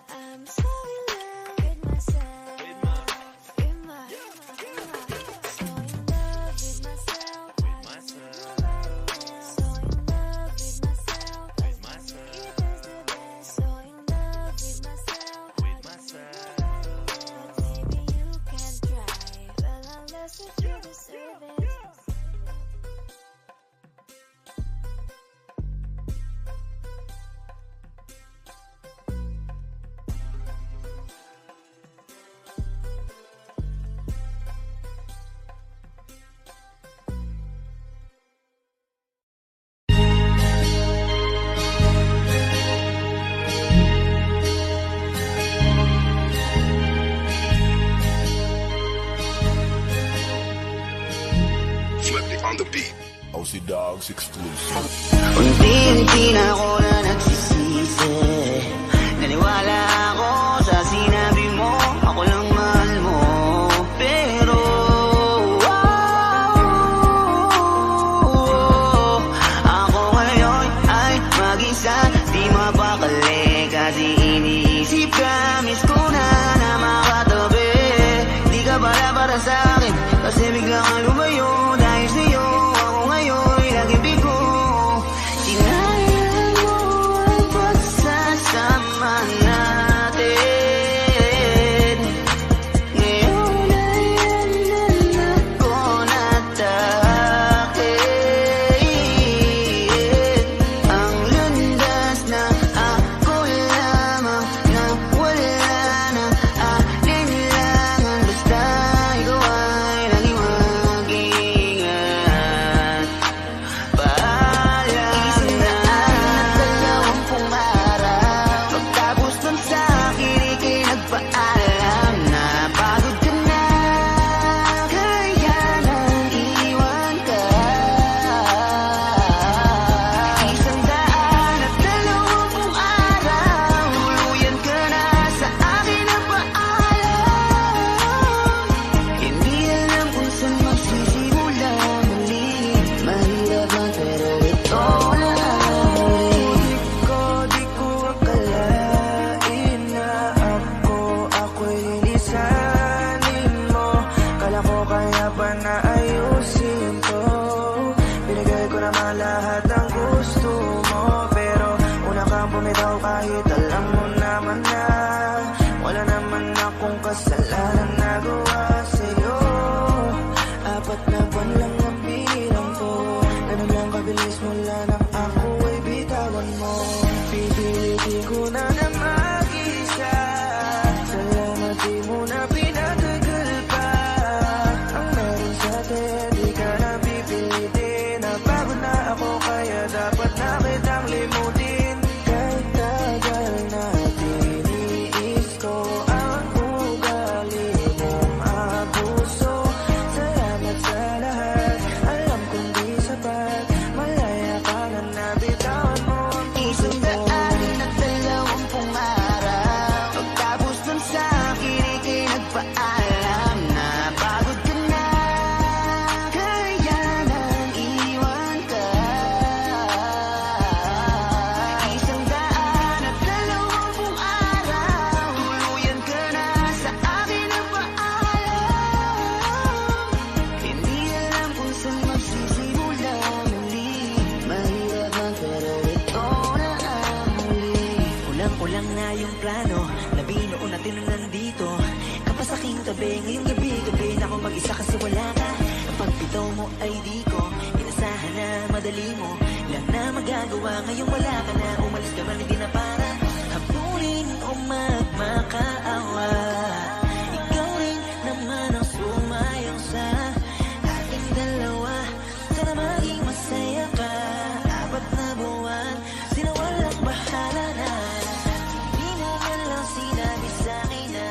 I'm so in love with myself. So in love with myself. So in love with myself. 'Cause for me it is the best. So in love with myself. But maybe you can try, well unless if you deserve it. OC Dogs exclusive. Unti-unti na ako na nagsisisi. Naniwala ako sa sinabi mo, ako lang mahal mo. Pero ako ngayon ay mag-isa, di mapakali. Kasi iniisip ka, miss ko na makatabi. Di ka pala para sa akin, kasi bigla kang lumayo. Dahil sa'yo ako ngayon laging bigo. Sinayang mo ang pagsasama natin. Ngayon ay yan ako natakit. Ang landas na ako lamang na wala ng alinlangan. Basta ikaw ay laging mag-ingat. Paalam na dalawang araw. Pagtapos nun sa akin, ika'y nagpaalam na pagod ka na, kaya nang iwan ka. 120 araw, tuluyan ka na sa akin ang paalam. Hindi alam kung saan magsisimula muli. Mahirap man pero ito na ang huli. Di ko akalain na ako'y linisanin mo. Kala ko kaya ba na ayusin to. Binigay ko naman lahat ng gusto mo. Pero una kang bumitaw kahit alam mo naman na wala naman akong kasalanan nagawa sa'yo. 4 na buwan lang ang bilang ko. Ganun lang kabilis mula nang ako ay bitawan mo. Pipilitin ko na mag-isa. Salamat di mo na pinatagal pa. Ang meron sa atin, di ka na pipilitin. Napagod na ako kaya dapat na kitang limutin. Kahit tagal natin, iniis ko ang ugali dito ka pa sa aking tabi. Ngayong gabi na ako mag-isa kasi wala ka. Kapag bitaw mo ay di ko inasahan na madali mo lang na magagawa. Ngayong wala ka na, umalis ka man hindi na para habulin o magmakaawa. Ikaw rin naman ang sumayang sa ating dalawa. Sana maging masaya ka. 4 na buwan, sino walang bahala na. Di mo man lang sinabi sa'kin na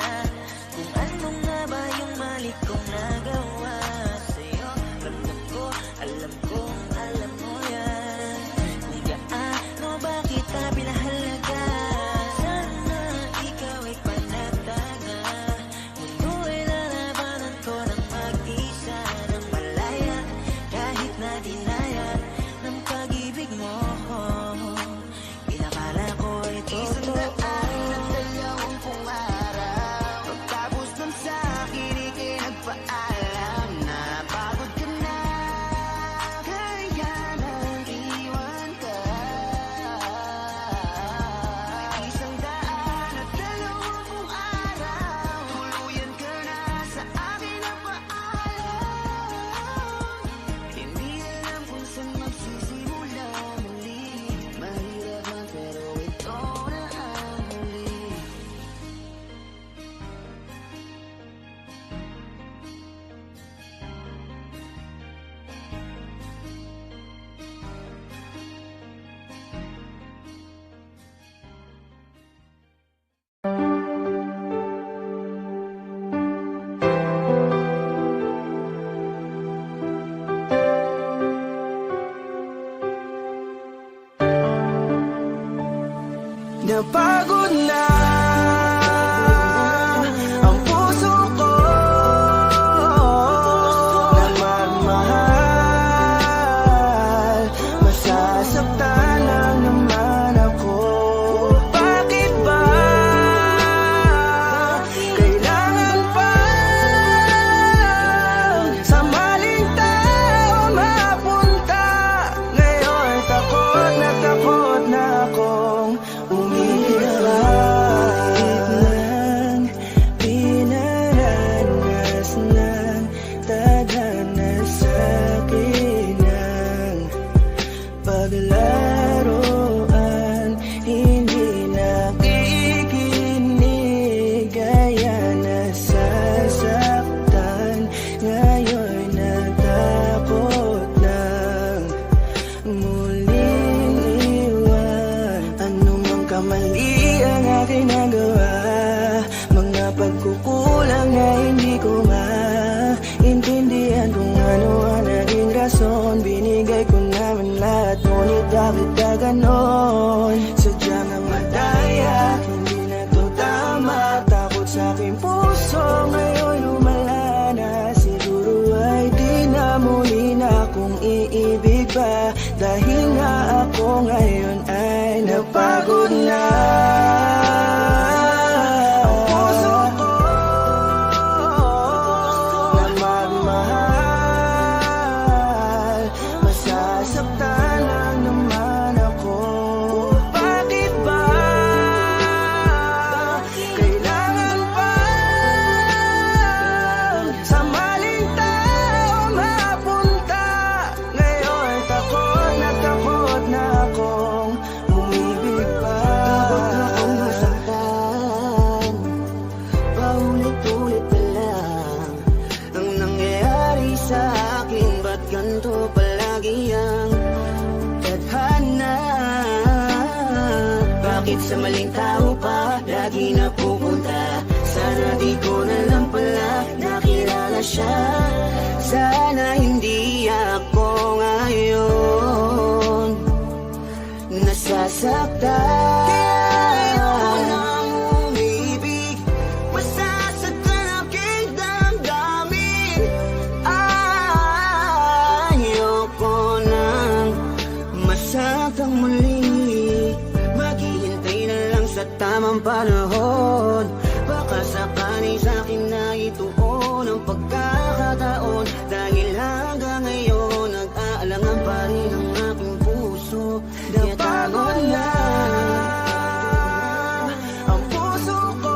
kung ano nga ba yung mali kong nagawa sa'yo. Ramdam ko, alam kong alam mo yan. Kung gaano ba kita pinahalaga. Sana ikaw ay panataga. Mundo ay lalabanan ko ng mag-isa ng malaya. Kahit na dinaya ng pag-ibig mo, inakala ko ay totoo. Ng 20 araw, pagtapos nun sa'kin ika'y nagpaalam na pagod ka na, kaya nang iwan ka. 120 araw, tuluyan ka na sa akin na paalam. Hindi alam kung saan magsisimula muli. Mahirap man pero ito na ang huli. Napagod na ang puso ko na magmahal. Masasaktan lang naman ako. Bakit ba kailangan pa sa maling tao mapunta? Ngayon takot na akong umibig pa. Nang pinaranas ng tadhana sa'kin ang paglaruan, hindi nakikinig, kaya nasasaktan. Ngayon natakot lang muling iwan. Anumang kamali ang aking nagawa, mga pagkukulang na hindi ko maintindihan kung ano ang naging rason. Binigay ko naman lahat, ngunit bakit ka ganon? Sadyang ang madaya, hindi na to tama. Takot sa aking puso, ngayon lumala na. Siguro ay di na muli na akong iibig pa. Dahil nga ako ngayon ay napagod na. Ang puso ko na magmahal, masasaktan lang naman ako. Bakit ba kailangan pa sa maling tao mapunta? Ngayon takot na akong umibig pa. Takot na akong masaktan, paulit-ulit na lang ang nangyayari sa akin. Ba't ganito palagi ang tadhana? Bakit sa maling tao pa lagi napupunta? Sana di ko na lang pala nakilala siya. Sana hindi ako ngayon nasasaktan. Kaya ako nang umibig, masasaktan aking damdamin. Ayoko nang masaktan muli. Maghihintay na lang sa tamang panahon. Baka sakali sa'kin na ituon ang pagkakataon. Dahil hanggang ngayon nag-aalangan pa rin ang aking puso. Napagod na ang puso ko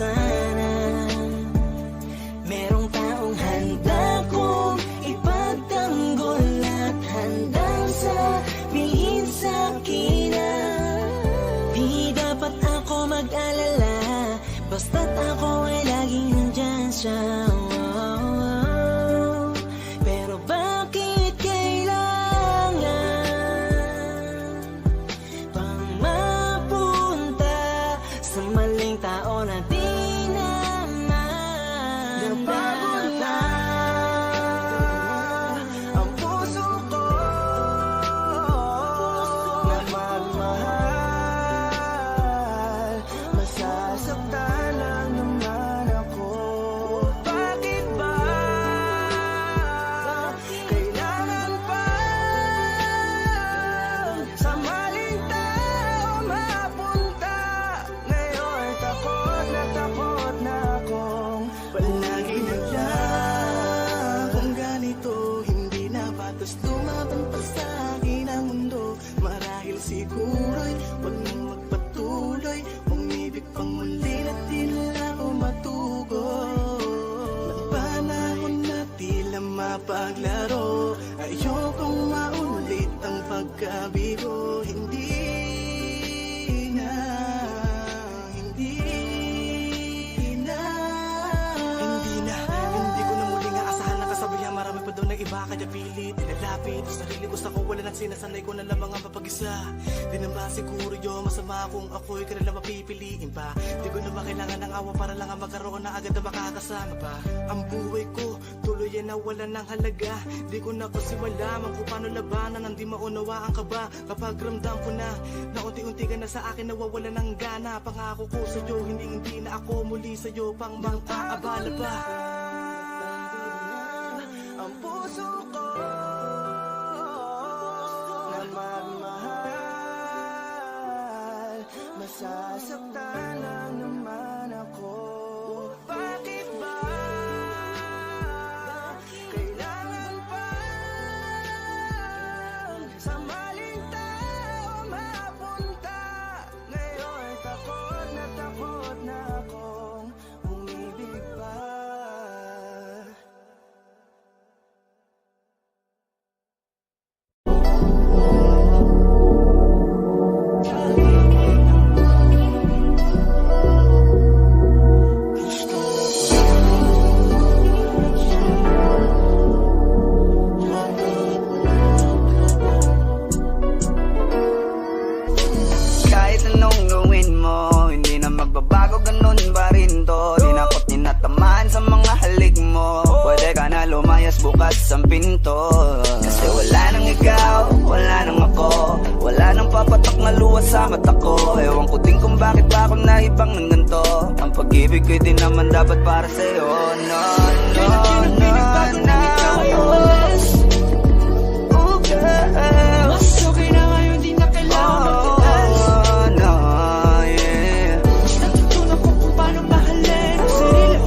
sana merong taong handa kong ipagtanggol at handang sabihin sa'kin na di dapat ako mag-alala, basta't ako ay laging nandyan siya. Pero bakit kailangan pang mapunta sa maling tao na di naman Napagod na ang puso ko na magmahal. Masasaktan lang naman ako. Bakit ba kailangan pa sa maling tao mapunta? Ngayon takot na akong palagi naglang. Kung ganito hindi na batas lumaban pa sa akin ang mundo. Marahil siguro'y wag nang magpatuloy, umibig pang muli na di na ako matugon. Ng panahon na tila mapaglaro, ayokong maulit ang pagkabigo. Hindi ko na muling aasahan na kasabihan. Marami pa daw na iba kaya pilit nilalapit sarili ko sa ko, wala nang sinasanay ko na lamang ang mapag-isa. Di naman siguro yun masama kung ako'y kanila mapipiliin pa. Di ko naman kailangan ng awa para lang ang magkaroon na agad na makakasama pa. Ang buhay ko tuloy na wala ng halaga. Di ko na kasi malaman kung paano labanan ang di maunawaan ka ba. Kapag ramdam ko na unti-unti ka na sa akin nawawala ng gana. Pangako ko sa'yo hindi na ako muli sa'yo pang mang-aabala pa. Ang puso ko na magmahal, masasaktan lang naman ako. Bakit ba kailangan pa sa maling tao mapunta? Ngayon takot na akong umibig pa. Kahit anong gawin mo, hindi na magbabago, ganun pa rin to. Di na ako't tinatamaan sa mga halik mo. Pwede ka na lumayas, bukas ang pinto. Kasi wala nang ikaw, wala nang ako, wala nang papatak na luha sa mata ko. Ewan ko din kung bakit pa ako naibang ng ganito. Ang pag-ibig ko'y di naman dapat para sa'yo. No, no, no, no. Oh, girl. Mas okay na ngayon, di na kailangan magtaas. Oh, no, yeah. Natutunan ko kung paano mahalin ang sarili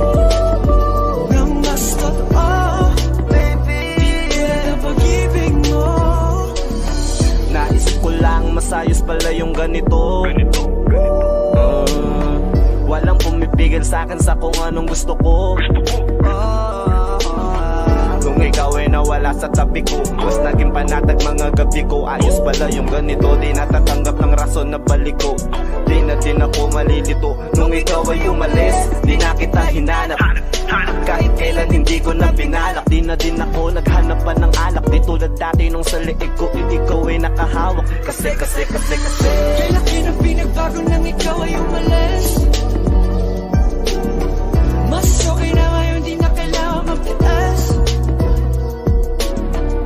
nang mas totoo. Baby, Tulad ng pag-ibig mo. Naisip ko lang masayos pala yung ganito. Walang pumipigil sa'kin sa kung anong gusto ko. Nung ikaw ay nawala sa tabi ko, mas naging panatag mga gabi ko. Ayos pala yung ganito, di natatanggap ng rason na balik ko. Di na din ako malilito. Nung ikaw ay umalis, di na kita hinanap. Kahit kailan hindi ko na pinalak. Di na din ako naghanap pa ng alak. Di tulad dati nung sa liig ko, ikaw ay nakahawak. Kasi Kay laki ng pinagbago nang ikaw ay umalis. Mas okay na ngayon, di na kailangan magtaas.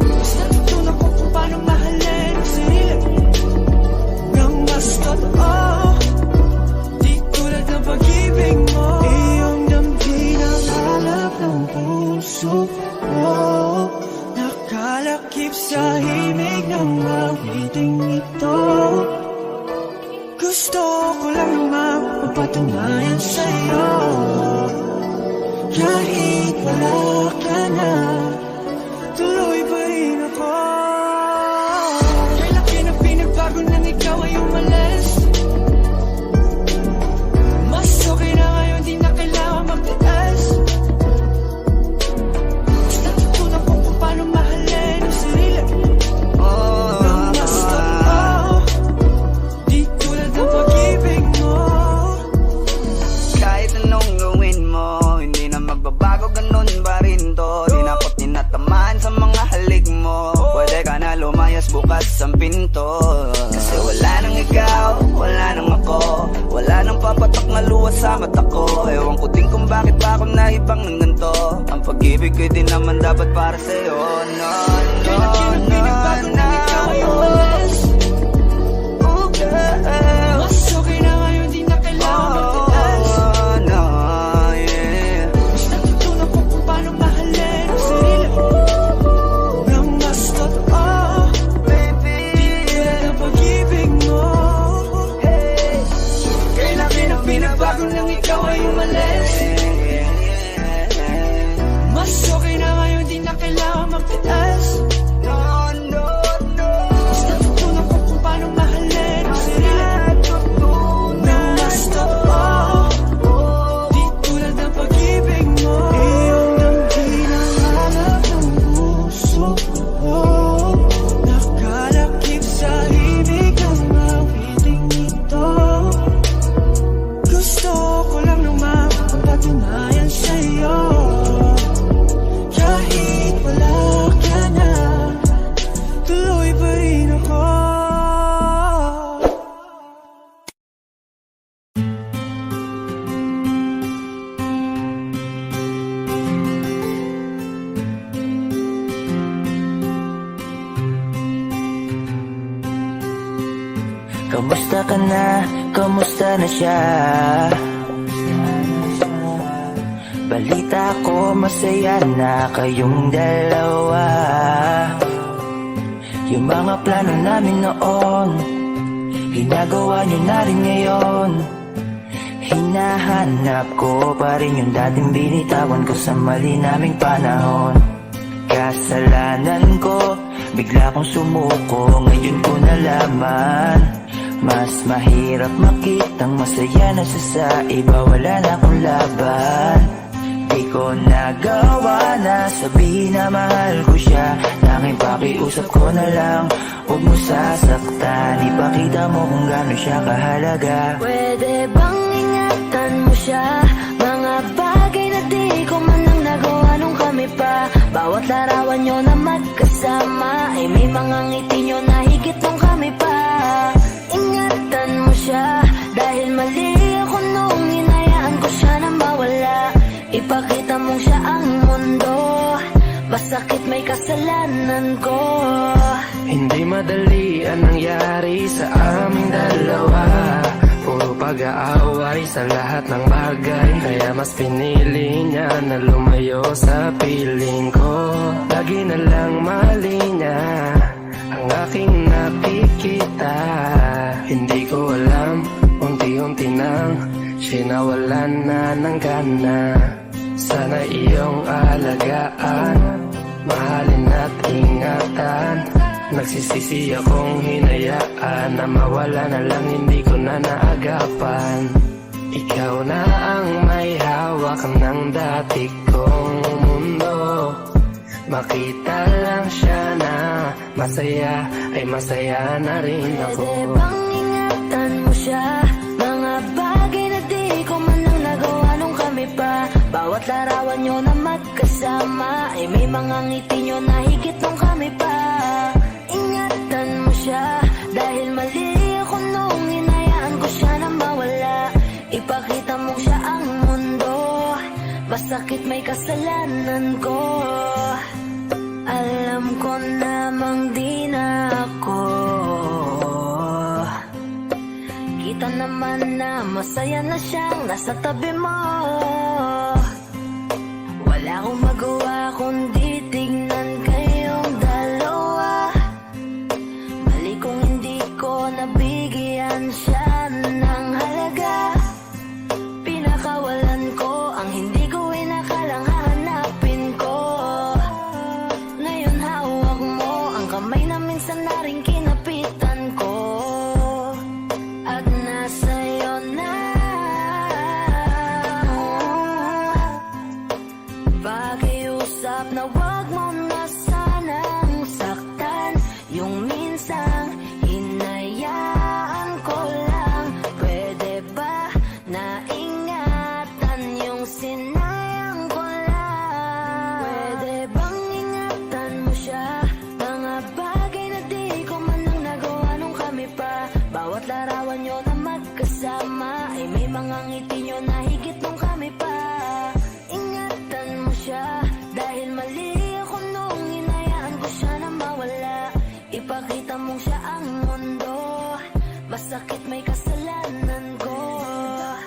Mas natutunan ko kung paano mahalin ang sarili nang mas totoo. Di tulad ng pag-ibig mo. Iyong damdamin ang halap ng puso ko. Nakalakip sa himig ng awiting ito. Gusto ko lang naman magpatunayan sa'yo. Kahit wala ka na, tuloy pa rin ako. Kay laki ng pinagbago nang ikaw ay umalis. Mas okay na ngayon, di na ikaw, wala nang ako. Wala nang papatak na luha sa mata ko. Ewan ko din kung bakit pa ako naibang ng ganito. Ang pag-ibig ko'y di naman dapat para sa'yo. No, no, no, no. Oh, girl. Mas okay na ngayon, di na kailangan magtaas. Oh, no, yeah. Mas natutunan ko kung paano mahalin ang sarili nang mas totoo. Tulad ng pag-ibig mo. Kaya laki ng binabago nang ikaw ay umalis. Mas okay na ngayon, di na kailangan magtaas. No, no, no. Mas natutunan ko kung paano mahalin ang sarili nang mas totoo. Di tulad ng pag-ibig mo. Iyong ang hinahanap ng puso ko. Nakalakip sa ibig ng awiting ito. Gusto ko lang naman mapatunayan sa'yo. Kahit wala ka na, tuloy pa rin ako. Kamusta ka na? Kamusta na siya? Balita ko masaya na kayong dalawa. Yung mga plano namin noon, ginagawa nyo na rin ngayon. Hinahanap ko pa rin yung dating binitawan ko sa mali naming panahon. Kasalanan ko, bigla kong sumuko, ngayon ko nalaman. Mas mahirap makitang masaya na siya sa iba, wala na akong laban. Di ko nagawa na sabihin na mahal ko siya. Tanging pakiusap ko na lang, huwag mo sasaktan. Ipakita mo kung gaano siya kahalaga. Pwede bang ingatan mo siya? Mga bagay na di ko man lang nagawa nung kami pa. Bawat larawan nyo na magkasama ay may mga ngiti nyo na higit nung kami pa. Ingatan mo siya dahil mali ako nung hinayaan ko siya na mawala. Ipakita mong siya ang mundo, masakit may kasalanan ko. Hindi madali ang nangyari sa aming dalawa. Puro pag-aaway sa lahat ng bagay, kaya mas pinili niya na lumayo sa piling ko. Lagi na lang mali niya ang aking nakikita. Hindi ko alam, unti-unti nang sinawalan na ng gana. Sana iyong alagaan, mahalin at ingatan. Nagsisisi akong hinayaan na mawala na lang, hindi ko na naagapan. Ikaw na ang may hawak ng dati kong mundo. Makita lang siya na masaya, ay masaya na rin ako. Pwede bang ingatan mo siya? Mga bagay na di ko man lang nagawa nung kami pa. Bawat larawan nyo na magkasama ay may mga ngiti nyo na higit nung kami pa. Ingatan mo siya dahil mali ako nung hinayaan ko siya na mawala. Ipakita mo siya ang mundo, masakit may kasalanan ko. Alam ko namang di na ako. Kita naman na masaya na siyang nasa tabi mo. Wala akong magawa kundi tignan kayong dalawa. Mali kung hindi ko nabigyan siya ng halaga. Pinakawalan ko ang hindi ko inakalang hahanapin ko. Ngayon hawak mo ang kamay na minsan na rin kinapitan ko. At nasa'yo na pakiusap na Bawat larawan nyo na magkasama ay may mga ngiti nyo na higit nung kami pa. Ingatan mo siya dahil mali ako nung hinayaan ko siya na mawala. Ipakita mong siya ang mundo, masakit may kasalanan ko.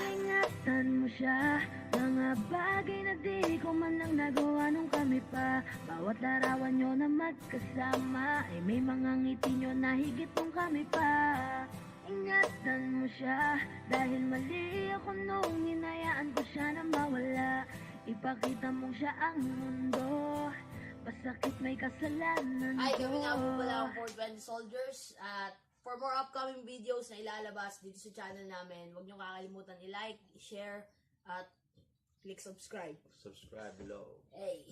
Ingatan mo siya, mga bagay na di ko man lang nagawa nung kami pa. Bawat larawan nyo na magkasama ay may mga ngiti nyo na higit nung kami pa. Ingatan mo siya dahil mali ako nung hinayaan ko siya na mawala. Ipakita mong siya ang mundo, masakit may kasalanan ko. Hi, kami nga po pala ang 420 Soldiers at for more upcoming videos na ilalabas dito sa channel namin, huwag niyo kakalimutan i-like, i-share at click subscribe. Subscribe below. Hey!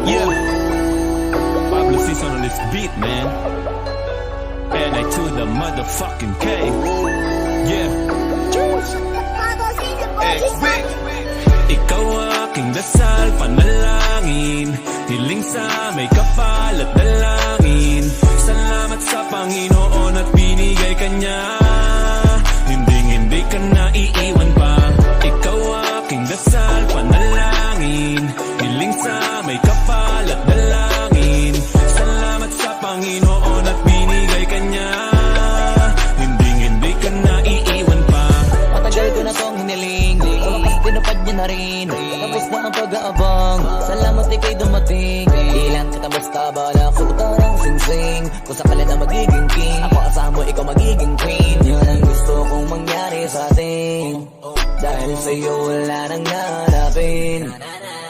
Yeah, Pablo Season on this beat, man. And I to the motherfucking K. Yeah. Ikaw aking dasal, panalangin, hiling sa may kapal at dalangin. Salamat sa Panginoon at binigay ka niya, hindi ka na iiwan pa. Ikaw aking dasal, panalangin, hiling sa may kapal at dalangin. Salamat sa Panginoon at binigay ka niya, hindi ka na iiwan pa. Matagal ko na tong hiniling, sa wakas tinupad niya na rin. Tapos na ang pag-aabang, salamat ika'y dumating. Ilang kita basta bala ko tarang sing-sing. Kung sakali na magiging king, ako asamo ikaw magiging queen. Yun ang gusto kong mangyari sa atin, dahil sa'yo wala nang nanapin.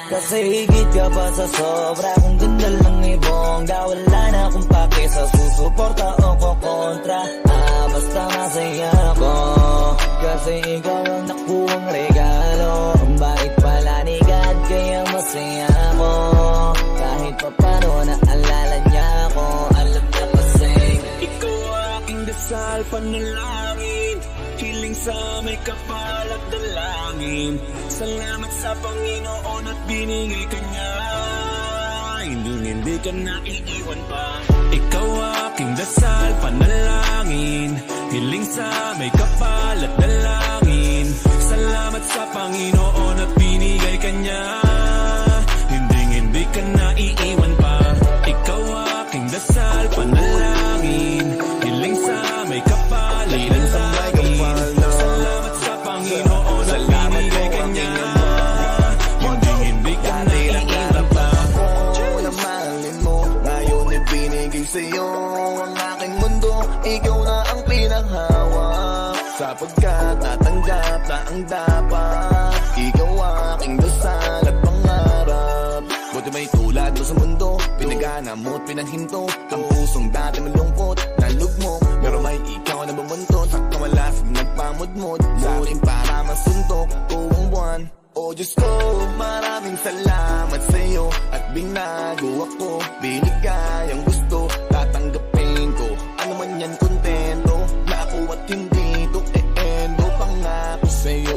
Kasi higit ka pa sa sobra, kung ganda lang ibongga. Wala na akong pake sa susuporta o kukontra. Basta masaya ako, kasi ikaw ang nakuhang regalo. Ang bait pala ni God, kaya masaya ako. Kahit pa paano naalala niya ako, alam niya pasing. Ikaw aking dasal, panalangin, hiling sa may kapal at dalangin. Salamat sa Panginoon at binigay ka niya, hindi ka na iiwan pa. Ikaw aking dasal, panalangin, hiling sa may kapal at dalangin. Salamat sa Panginoon at binigay ka niya, hindi ka na iiwan pa. Ikaw aking dasal, panalangin, hiling sa may kapal at dalangin. Salamat sa Panginoon at binigay ka niya, hindi ka na iiwan pa. Na mahalin mo, ngayon ibinigay sa'yo ang aking mundo. Ikaw na ang pinanghawak, sapagkat tatanggap na ang dapat. Ikaw aking dasal at pangarap. Buti may tulad mo sa mundo, pinagana mo at pinanhinto. Ang pusong dati malungkot, nalugmok, pero may ikaw na bumuntot. At kamalasang nagpamudmod sa aking para masuntok ko ang buwan. Oh Diyos ko, maraming salamat sa'yo at binago ako. Binigay ang gusto, tatanggapin ko. Ano man yan, kontento na ako at hindi to e-endo. Pangako sa'yo,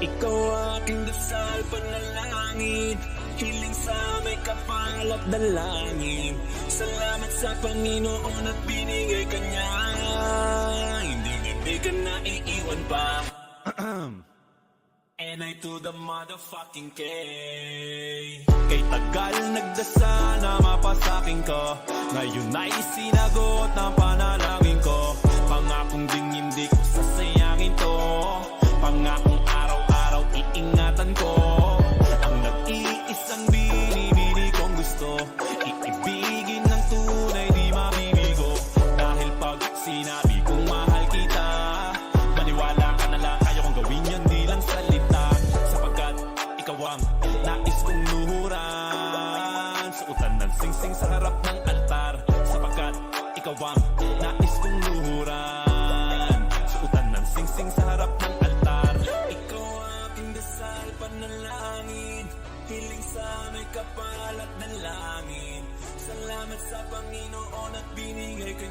Ikaw aking dasal, panalangin, hiling sa may kapal at dalangin. Salamat sa Panginoon at binigay ka niya, hindi ka na iiwan pa. And I to the motherfucking K. Kay tagal nagdasal na mapasakin ko, ngayon ay sinagot ng panalangin ko. Pangakong ding hindi ko sasayangin to, pangakong araw-araw iingatan ko. Ang nag-iisang binibini kong gusto, iibigin ng tunay di mabibigo. Dahil pag sinabi kong mahal kita, maniwala ka na lang, ayaw kong gawin yan di lang salita. Sapagkat ikaw ang nais kong luhuran, suotan ng sing-sing sa harap ng altar. Sapagkat ikaw ang nais kong luhuran, suotan ng sing-sing sa harap ng altar. Ikaw aking dasal, panalangin, hiling sa may kapal at dalangin. Salamat sa Panginoon at binigay ka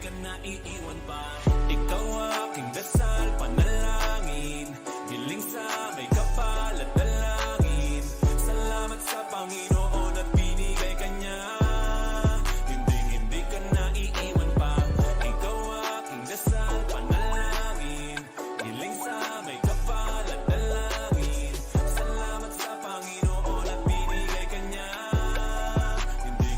ka naiiwan pa. Ikaw aking dasal, panalangin, hiling sa may kapal at dalangin. Salamat sa Panginoon at binigay ka niya. Hindi ka naiiwan pa. Ikaw aking dasal, panalangin, hiling sa may kapal at dalangin. Salamat sa Panginoon at binigay ka niya.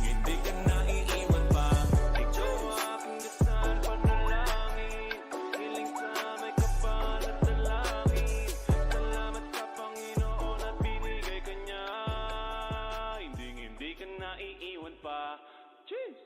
Hindi ka naiiwan pa. Ikaw aking dasal, panalangin, hiling sa may kapal at dalangin. Salamat sa Panginoon at binigay ka niya. Hindi ka naiiwan pa. Cheers!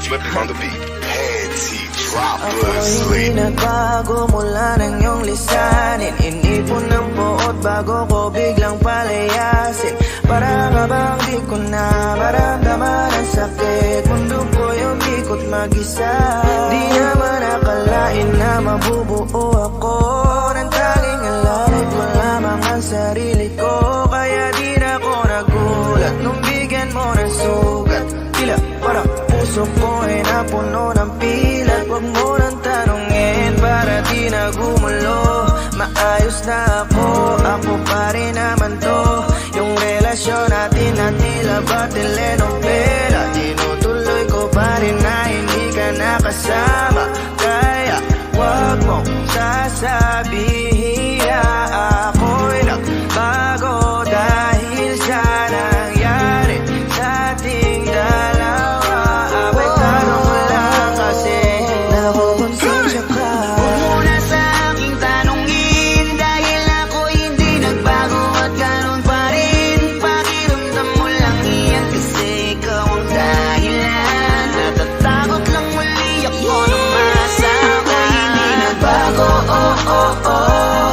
Flipping on the beat, panty dropper, Ako'y sleep. hindi nagbago mula ng iyong lisanin. Inipon ng buot bago ko biglang palayasin. Para nga bang di ko na maramdaman ang sakit. Mundo ko yung ikot mag-isa. Di naman akalain na mabubuo ako ng tanging alalit mo lamang ang sarili ko. Kaya di na ako nagulat nung bigyan mo ng sugat. Tila para puso ko ay napuno ng pilat. Huwag mo nang tanungin para di na gumulo. Maayos na ako pa rin naman to. Yung relasyon natin na tila ba telenovela. Tinutuloy ko pa rin na hindi ka nakasama. Kaya huwag mong sasabihin na ako'y nagbago dahil sa nangyari sa ating dalawa. May tanong mo lang kasi nakukonsensya ka. Huwag mo na sa aking tanongin dahil ako'y hindi nagbago at ganun pa rin. Pakiramdam mo lang iyan kasi ikaw ang dahilan. Natatakot lang muli ako nung masama. Ako'y hindi nagbago, oh oh oh.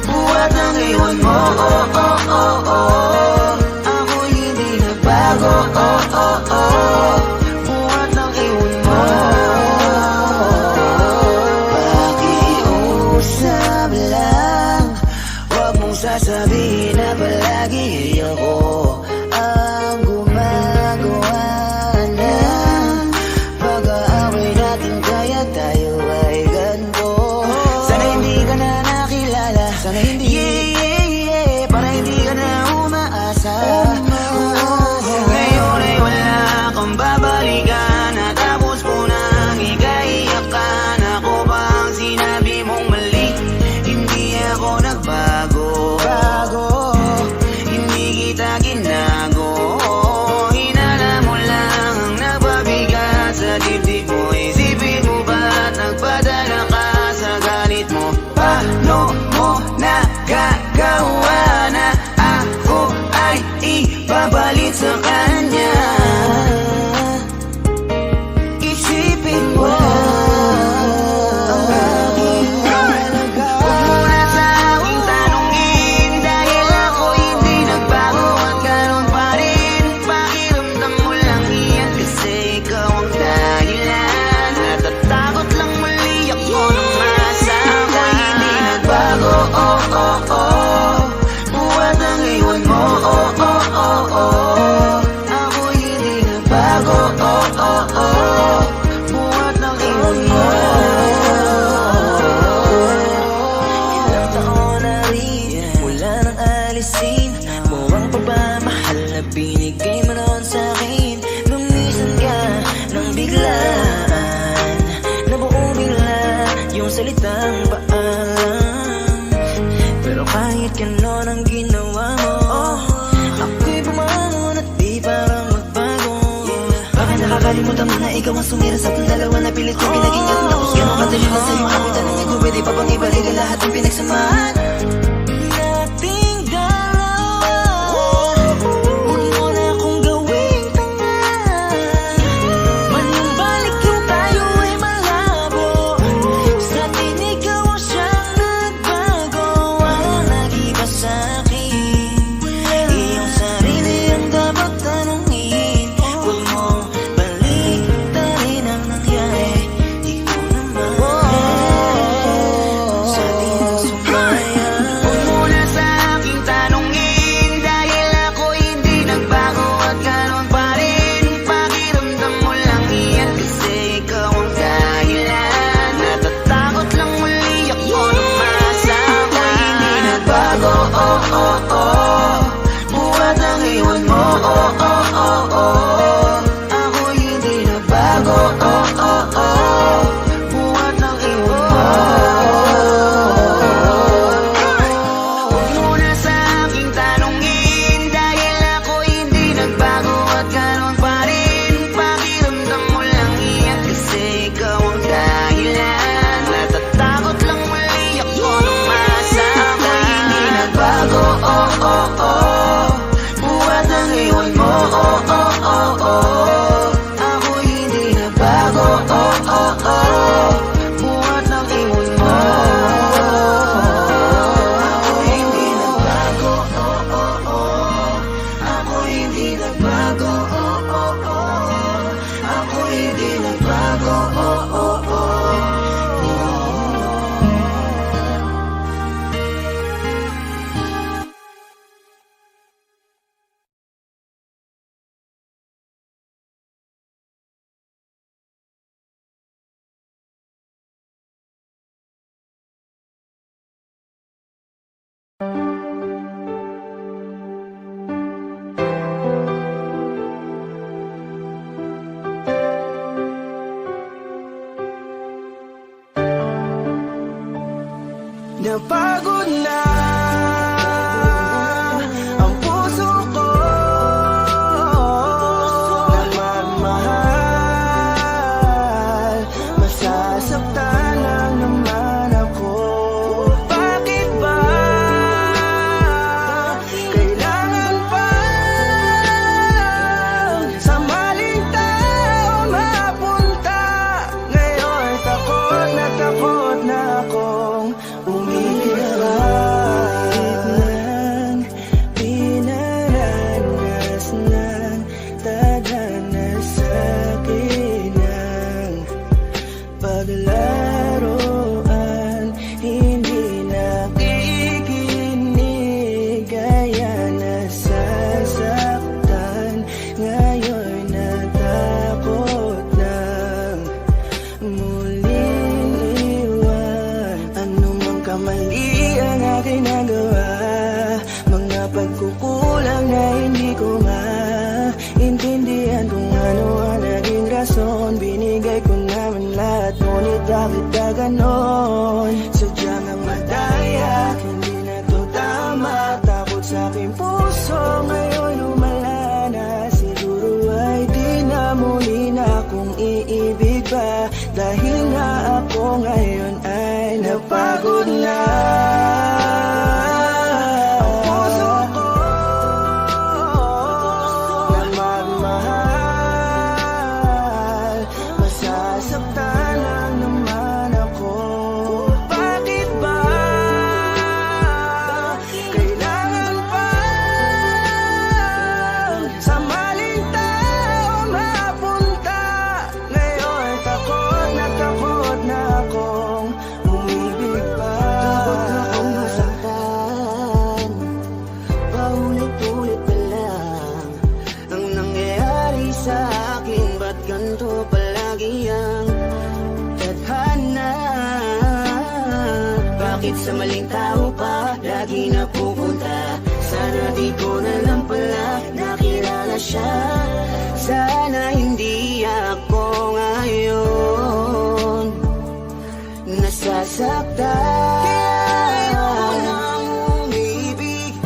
Buhat ang iwan mo, oh oh oh oh. Ako'y hindi nagbago, oh oh oh. Buhat ang iwan mo. Pakiusap lang, huwag mong sasabihin na palagi ako ang gumagawa na pag-aaway natin kaya tayo ay ganito. Sana hindi ka na nakilala, sana hindi para hindi ka na umaasa. Ngayon ay wala kang babalikan at tapos ko nang ikaiyakan. Ako ba ang sinabi mong mali? Hindi ako nagbago, hindi kita ginago. Hinala mo lang ang napabigat sa dibdib mo. Isipin mo ba't nagpadala ka sa galit mo? Paano mo nagagawa na ako ay ipapalit sa kanya? Isipin mo ang aking halaga. Huwag mo na sa aking tanongin dahil ako hindi nagbago at ganun pa rin. Pakiramdam mo lang iyan kasi ikaw ang dahilan. Natatakot lang muli ako nung masama. Ako'y hindi nagbago, oh oh oh. Buhat ang iwan mo, oh oh oh oh. Ako'y hindi nagbago, oh oh oh. Buhat ang iwan mo. Ilang taon na rin mula nang alisin mo ang pagmamahal na binigay mo noon sa'kin. Lumisan ka nang biglaan, nabuo bigla yung salitang paalam. Pero kahit ganon ang ginawa mo, ako'y bumangon at di parang magbago. Bakit nakakalimutan mo na ikaw ang sumira sa ating dalawa na pilit kong pinagingat. Tapos ganon kadali na sa'yo ako'y tanongin ko, pwede pa bang ibalik ang lahat ng pinagsamahan nating dalawa? Huwag mo na akong gawing Sa maling tao pa lagi napupunta. Sana di ko na lang pala nakilala siya. Sana hindi ako ngayon nasasaktan. Kaya ayoko nang umibig,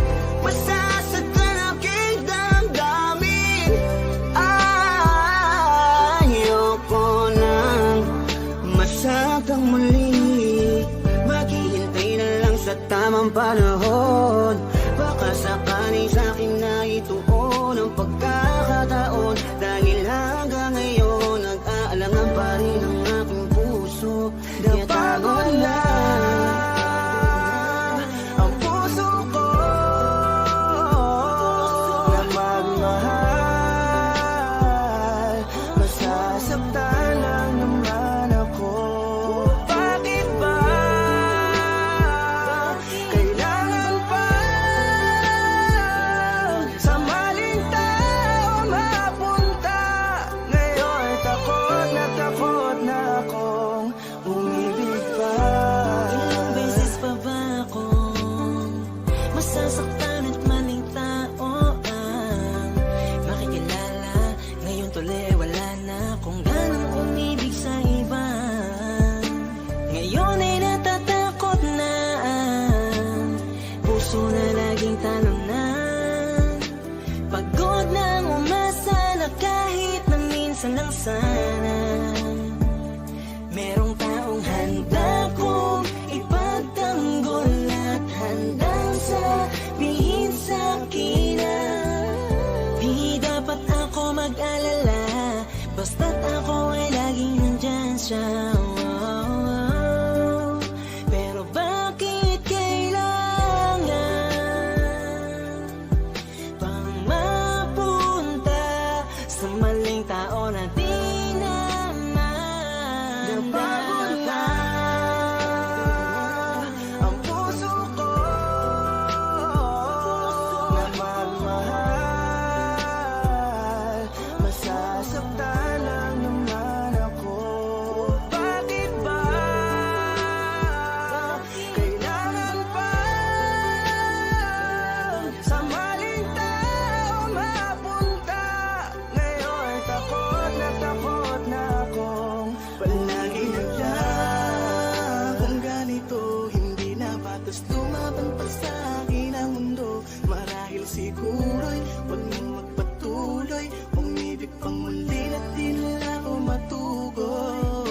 masasaktan aking damdamin. Ayoko nang masaktan muli. Maghihintay na lang sa tamang panahon. Baka sakaling sa'kin na ituon ang pagkakataon. Dahil hanggang ngayon nag-aalangan pa rin ang aking puso. Napagod na ang puso ko na magmahal. Masasaktan lang naman ako. Bakit ba kailangan pa sa maling tao mapunta? Ngayon takot na akong umibig pa. Ilang beses pa ba akong masasaktan at maling tao ang makikilala? Ngayon tuloy wala na akong ganang umibig sa iba. Ngayon ay natatakot na ang puso na laging talon na. Pagod nang umasa na kahit na minsan lang sana merong taong handa kong ipagtanggol at handang sabihin sa'kin na di dapat ako mag-alala, basta't ako ay laging nandyan siya. Pero bakit kailangan pang mapunta sa maling tao na di naman? Napagod na ang puso ko na magmahal. Masasaktan lang naman ako. Bakit ba kailangan pa sa maling tao mapunta? Ngayon takot na akong palagi nandiyan. Kung ganito hindi na patas lumaban pa sa akin ang mundo. Marahil siguro'y huwag nang magpatuloy, umibig pang muli na di nila ako matugon.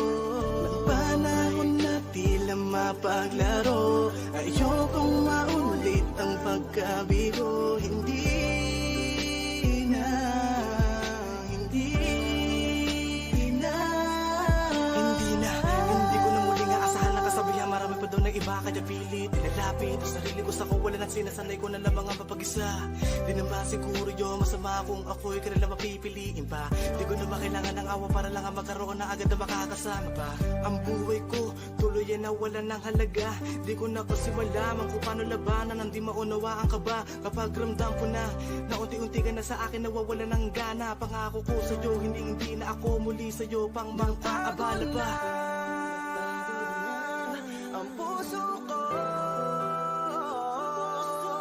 Ng panahon na tila mapaglaro, ayokong maulit ang pagkabigo. Hindi na Hindi ko na muling aasahan na kasabihan. Marami pa daw na iba kaya pilit nilalapit ang sarili ko sa kawalan at sinasanay ko na lamang ang mapag-isa. Di naman siguro yun masama kung ako'y kanila mapipiliin pa. Di ko naman kailangan ng awa para lang magkaroon na agad na makakasama pa. Ang buhay ko tuloy ay nawalan ng halaga. Di ko na kasi malaman kung paano labanan ang di maunawaan ka ba. Kapag ramdam ko na unti-unti ka na sa akin nawawala ng gana. Pangako ko sa'yo hindi na ako muli sa'yo pang mang-aabala pa. Ang puso ko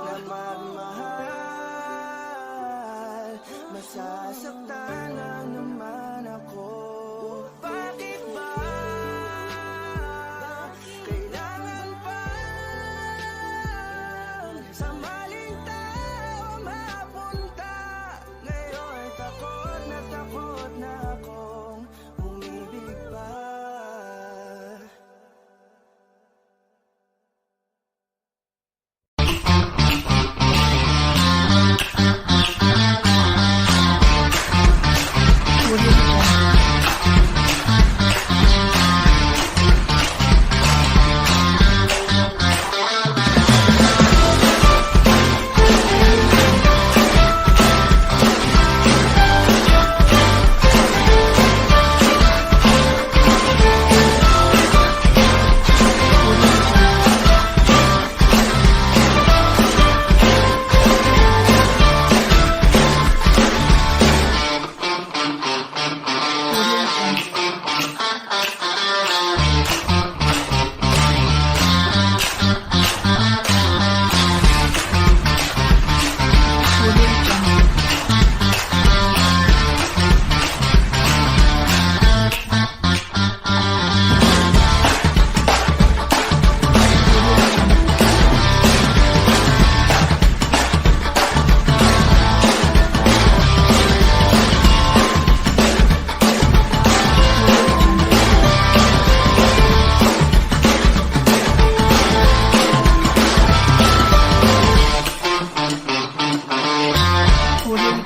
na magmahal. Masasaktan lang naman ako. Bakit ba kailangan pa sa maling tao mapunta? Ngayon takot na akong umibig pa. kunin